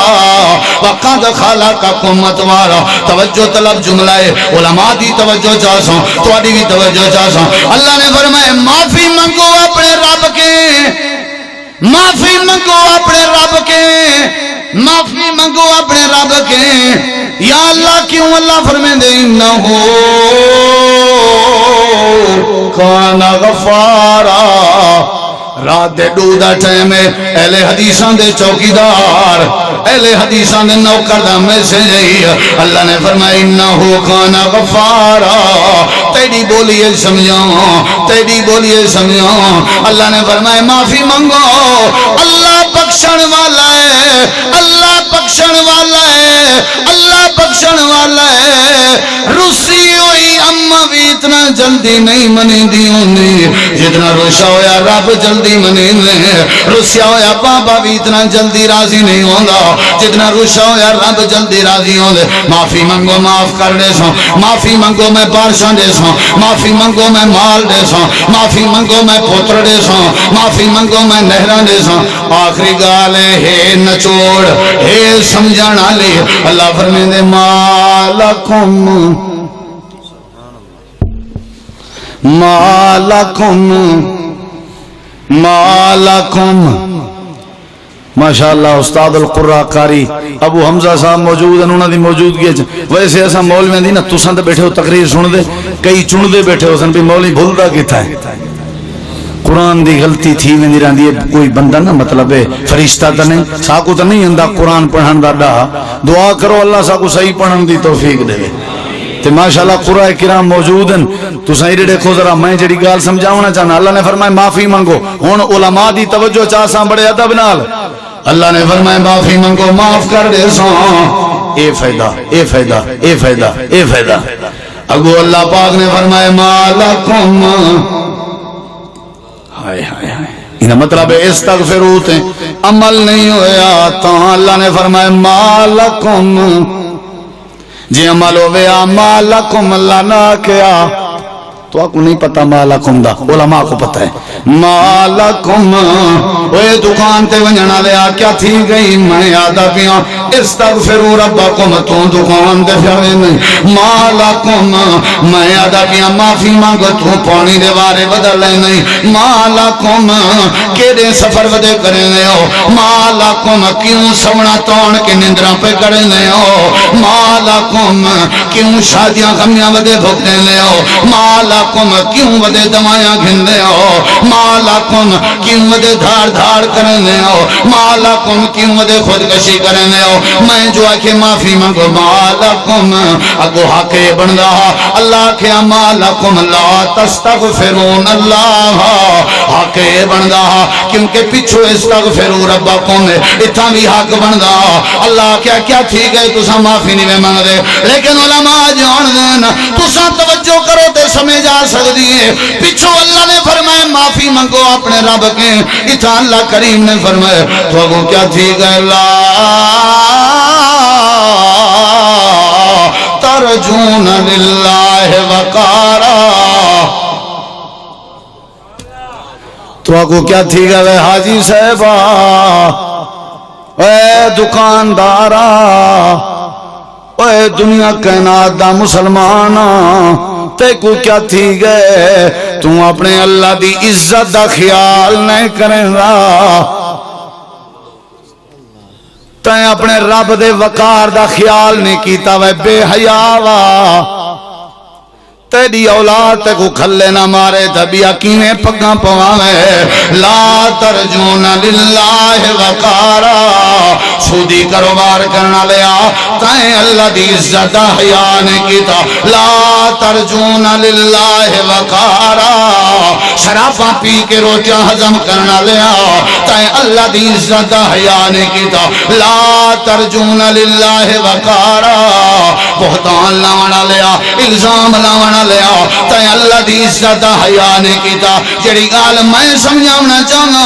Speaker 1: وَقَدْ خَلَقَكُمْ أَطْوَارًا توجہ طلب جملہ ہے علماء دی توجہ چاہسوں تواڈی بھی توجہ چاہسوں اللہ نے فرمایا معافی منگو اپنے رب کے معافی منگو اپنے رب کے معافی منگو اپنے رب کے یا اللہ کیوں اللہ فرمائیں دے انہو کان غفارا رات دے ڈودا ٹائم اہل حدیثاں دے چوکیدار اہل حدیثاں دے نوکر دا میسج ہے اللہ نے فرمایا انہو کان غفارا تیری بولیے سمجھاؤں تیری بولیے سمجھاؤں اللہ نے فرمایا معافی منگو اللہ بخشن والا ہے اللہ بخشن والا ہے اللہ بخشن والا ہے رسی ہوئی اما بھی اتنا جلدی نہیں منی دی ہوندی جتنا روشا ہویا رب جلدی منی دے رسیا ہویا بابا بھی اتنا جلدی راضی نہیں ہوندا جتنا روشا ہویا رب جلدی راضی ہوندے معافی منگو معاف کر دے سو معافی منگو میں بارشاں دے سو معافی منگو میں مال دے سو معافی منگو میں پوتر دے سو معافی منگو میں نہراں دے سو آخری گال ہے نچوڑ ہے سمجھانا لے اللہ فرمیندے مالکم ماشاءاللہ استاد القرآ قاری ابو حمزہ صاحب موجود ہیں انہوں نے موجودگی ویسے ایسا مولویاں دی نا تساں تے بیٹھے ہو تقریر سن دے کئی چن دے بیٹھے ہو سن بھی مولوی بھولدا کیتا ہے قرآن دی غلطی تھی ویندی رہندی ہے کوئی بندہ نا مطلب ہے فرشتہ تے نہیں ساکو تے نہیں ہندا قرآن پڑھن دا ڈا دعا کرو اللہ ساکو صحیح پڑھن دی توفیق دے تے تے ماشاءاللہ قرآن کرام موجود ہیں. تساں ایڈے دیکھو ذرا میں جڑی گال سمجھاونا چاہنا. اللہ نے فرمایا معافی منگو. ہن علماء دی توجہ چاہساں بڑے ادب نال. اللہ نے فرمایا معافی منگو معاف کر دے سو. اے فائدہ اے فائدہ اے فائدہ اے فائدہ. اگو اللہ پاک نے فرمایا مالکم. ہائے ہائے ہائے یہ مطلب ہے استغفروا تے عمل نہیں ہویا تو اللہ نے فرمایا مالکم. جی عمل ہویا مالکم اللہ نہ کیا تو آپ کو نہیں پتا مالکم دا علماء کو پتا ہے. مالکم اوے دکان تے ونجنا لیا کیا تھی گئی میں یاد پیا استغفروا ربکم تو دکان دے پھرے نہیں. مالکم میں یاد پیا معافی مانگ تو پانی دے بارے بدل نہیں. مالکم کیڑے سفر ودے کرنے ہو. مالکم کیوں سونا توڑ کے نندراں پہ کرنے ہو. مالکم کیوں شادیاں غمیاں ودے بھگتنے ہو. مالکم کیوں ودے دوائیاں گھندے ہو. مالکم کیوں ودے دھار دھار کرنے ہو. مالکم کیوں ودے خودکشی کرنے ہو. میں جو آکے معافی مانگو مالکم اگو حق بندہ اللہ کے مالکم لا تستغفرون اللہ حق بندہ کیونکہ پچھو استغفروا ربکم اتھا بھی حق بندہ اللہ کیا کیا تھی گئے تسا معافی نہیں مانگ دے. لیکن علماء جان دین تسا توجہ کرو تے سمجھ آ سکتی ہے. پچھو اللہ نے فرمایا معافی منگو اپنے رب کے. اتھا اللہ کریم نے فرمایا تو اگو کیا تھی گئے لا ترجون للہ وقارا. تو اگو کیا تھی گئے حاجی صاحبہ اے دکاندارا اے دنیا کائنات دا مسلمان تے کو کیا تھی گئے تو اپنے اللہ دی عزت دا خیال نہیں کریں گا. تے اپنے رب دے وقار دا خیال نہیں کیتا وے بے حیاوا. تیری اولاد تے کو کھلے نہ مارے دبیا کینے پگاں پواوے. لا ترجون للہ وقارا سودی کاروبار کرنا لیا تائیں اللہ دی عزت دا حیا نے کیتا. لا ترجون للہ وقارا شراباں پی کے روٹیاں ہضم کرنا لیا تائیں اللہ دی عزت دا حیا نے کیتا. لا ترجون للہ وقارا بہتان لاونا لیا الزام لاونا لیا تے اللہ دی عزت دا حیا نے کیتا. جڑی گال میں سمجھاونا چاہنا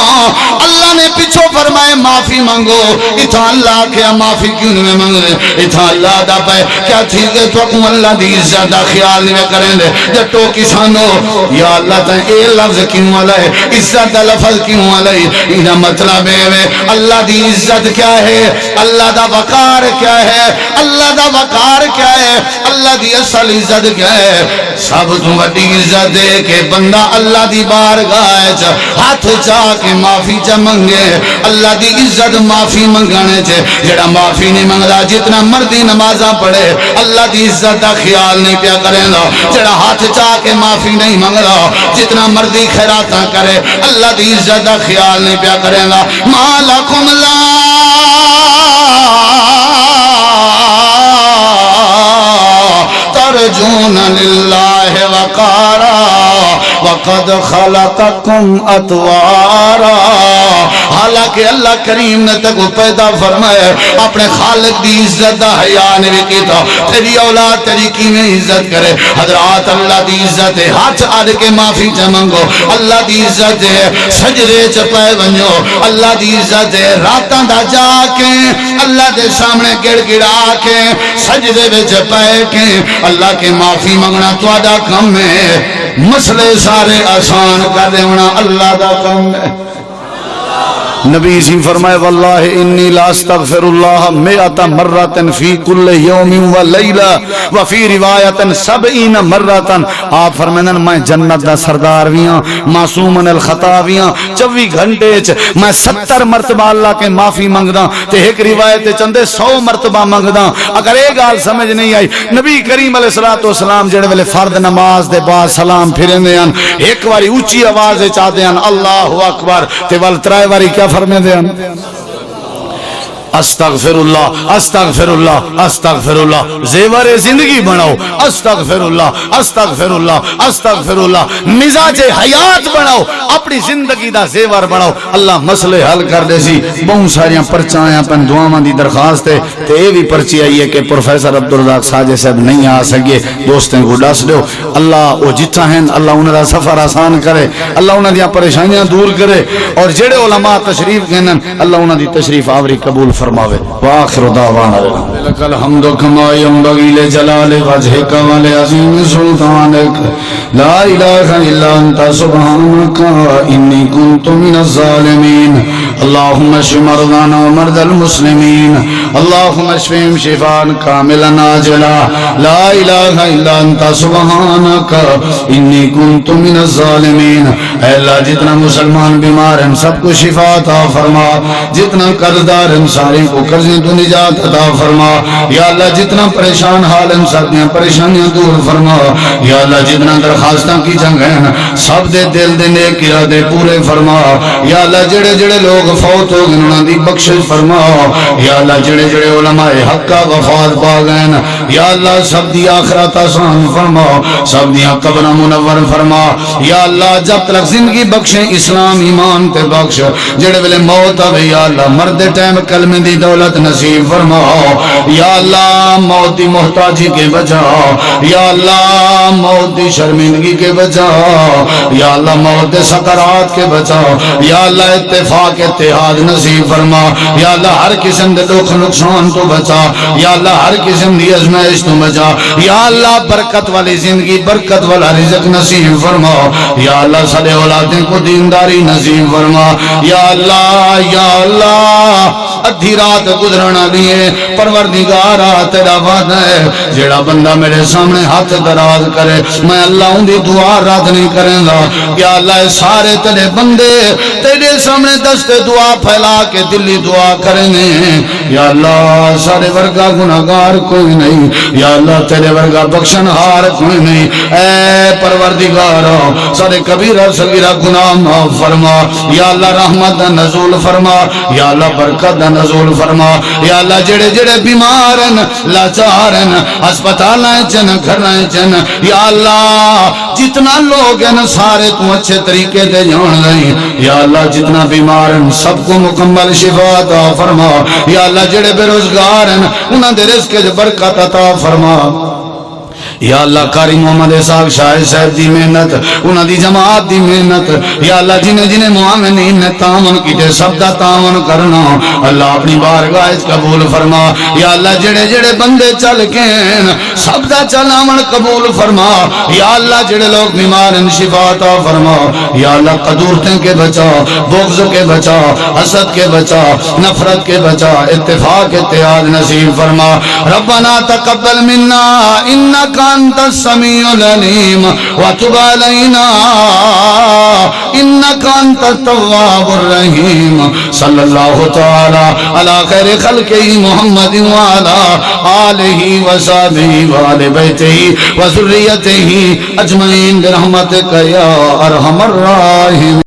Speaker 1: اللہ نے پیچھو فرمائے معافی مانگو. اتھا اللہ کیا معافی کیوں نہیں مانگ رہے. اتھا اللہ دا پہ کیا تھی کہ تو اکم اللہ دی عزت دا خیال نہیں کریں دے. جٹو کسانو یا اللہ تے اے لفظ کیوں علیہ عزت دا لفظ کیوں علیہ. یہ مطلب ہے اللہ دی عزت کیا ہے اللہ دا وقار کیا ہے اللہ دا وقار کیا ہے اللہ دی اصل عزت کیا ہے. سب تو بڑی عزت دے کہ بندہ اللہ دی بارگاہ ہاتھ چاہ کے معافی چا منگے. اللہ دی عزت معافی منگانے چے. جڑا معافی نہیں منگدا جتنا مردی نمازاں پڑھے اللہ دی عزت دا خیال نہیں پیا کریں دا. جڑا ہاتھ چاہ کے معافی نہیں منگدا جتنا مردی خیراتاں کرے اللہ دی عزت دا خیال نہیں پیا کریں دا. مالکم لا ترجون للہ وقارا وقد خلقکم اطوارا. حالانکہ اللہ کریم نے تک پیدا فرمائے اپنے خالق دی عزت دا حیا نے بھی کیتا. تیری اولاد تیری کی میں عزت کرے. حضرات اللہ دی عزت ہے ہاتھ آڑ کے معافی چا منگو. اللہ دی عزت ہے سجدے چ پے ونجو. اللہ دی عزت ہے راتاں دا جا کے اللہ دے سامنے گڑ گڑا کے سجدے وچ پے کے اللہ کے معافی منگنا تو آدھا کم ہے. مسئلے سارے آسان کر دیونا اللہ دا کم ہے. نبی سی فرمائے واللہ انی لا استغفر اللہ مئات مرات فی کل یوم و لیلہ وفی روایت 70 مرات. آپ فرمائیں میں جنت دا سردار ویاں معصومن الخطا ویاں 24 گھنٹے میں 70 مرتبہ اللہ کے معافی منگدا تے ایک روایت چندے 100 مرتبہ منگدا. اگر ایک گال سمجھ نہیں آئی نبی کریم علیہ السلام جڑے ویلے فرد نماز دے بعد سلام پھرندے ہیں ایک واری اونچی آواز چاہتے ہیں اللہ اکبر تے ول ترائے واری کیا فرمے دے استغفراللہ استغفراللہ استغفراللہ، زیور زندگی بناؤ، استغفراللہ استغفراللہ استغفراللہ، مزاج حیات بناؤ، اپنی زندگی دا زیور بناؤ، اللہ مسئلے حل کر دے سی۔ بہت ساریاں پرچاں ہیں پن دعاواں دی درخواست ہے، تے یہ بھی پرچی آئی ہے کہ پروفیسر عبدالرزاق ساجد صاحب نہیں آ سکے، دوستیں کو ڈس دیو، اللہ وہ جتھا ہیں اللہ انہاں دا سفر آسان کرے، اللہ انہاں دیاں پریشانیاں دور کرے، اور جڑے علماء تشریف گئنن اللہ انہاں دی تشریف آوری قبول فرماوے۔ وآخر دعوانا لک الحمد کما ینبغی لجلال وجہک ولعظیم سلطانک، لا الہ الا انت سبحانک انی کنت من الظالمین، اللہم اشف مرضانا ومرضى المسلمین، اللہم اشفهم شفاء کاملا عاجلا، لا الہ الا انت سبحانک انی کنت من الظالمین۔ اے اللہ جتنا مسلمان بیمار ہیں سب کو شفا عطا فرما، جتنا قرضدار ہیں سارے کو قرضیں تو نجات عطا فرما، یا اللہ جتنا پریشان حال ہیں سب دیا پریشانیاں دور فرما، یا اللہ جتنا درخواستاں کی جنگ ہیں سب دے دل دے نیک ارادے پورے فرما، یا اللہ جڑے جڑے لوگ فوت ہو گئے انہاں دی بخشش فرما، یا اللہ جڑے جڑے علماء حق کا وفات پا گئے، یا اللہ سب دی آخرت آسان فرما، سب دیا قبر منور فرما، یا اللہ جب تک زندگی بخشیں اسلام ایمان تے بخش، جڑے ویلے موت آوے یا اللہ مرد ٹائم کلمے دی دولت نصیب فرما، یا اللہ موت دی محتاجی کے بچا، یا اللہ موت دی شرمندگی کے بچا، یا اللہ موت دے سکرات کے بچا، یا اللہ اتفاق اتحاد نصیب فرما، یا اللہ ہر قسم دے دکھ نقصان تو بچا، یا اللہ ہر قسم دی ازمائش تو بچا، یا اللہ برکت والی زندگی برکت والا رزق نصیب فرما، یا اللہ سارے اولادیں کو دینداری نصیب فرما، یا اللہ ادھی رات گزرنا دیئے پروردگارا تیرا وعدہ ہے جیڑا بندہ میرے سامنے ہاتھ دراز کرے میں اللہ ان دی دعا رد نہیں کریں گا، یا اللہ سارے تیرے بندے تیرے سامنے دست دعا پھیلا کے دلی دعا کریں گے، یا اللہ سارے ورگا گناہگار کوئی نہیں، یا اللہ تیرے ورگا بخشن ہار کوئی نہیں، اے پروردگارا سارے کبیرہ صغیرہ گناہ معاف فرما، یا اللہ رحمت دا نزول فرما، یا اللہ برکت دا نزول فرما، یا اللہ جڑے جڑے بیمار ہیں لاچار ہیں ہسپتال چن گھر چن، یا اللہ جتنا لوگ ہیں سارے تو اچھے طریقے دے جان رہی، یا اللہ جتنا بیمار ہیں سب کو مکمل شفا عطا فرما، یا اللہ جڑے بے روزگار ہیں انہاں دے رزق وچ برکت عطا فرما، یا اللہ قاری محمد اسحاق شاہ صاحب دی محنت انہاں دی جماعت دی محنت، یا اللہ جنہیں جنہیں معاونین نے تعاون کیتے سب دا تعاون کرنا اللہ اپنی بارگاہ قبول فرما، یا اللہ جڑے جڑے بندے چل کے سب دا چلاون قبول فرما، یا اللہ جڑے لوگ بیمار ہیں شفا عطا فرما، یا اللہ قدورتیں کے بچا، بغض کے بچا، حسد کے بچا، نفرت کے بچا، اتفاق اتحاد نصیب فرما، ربنا تقبل منا انکا انت السمیع العلیم وتب علینا انک انت التواب الرحیم، صلی اللہ تعالی علی خیر خلقہ محمد وعلی آلہ وصحبہ وآل بیتہ وذریتہ اجمعین برحمتک یا ارحم الراحمین۔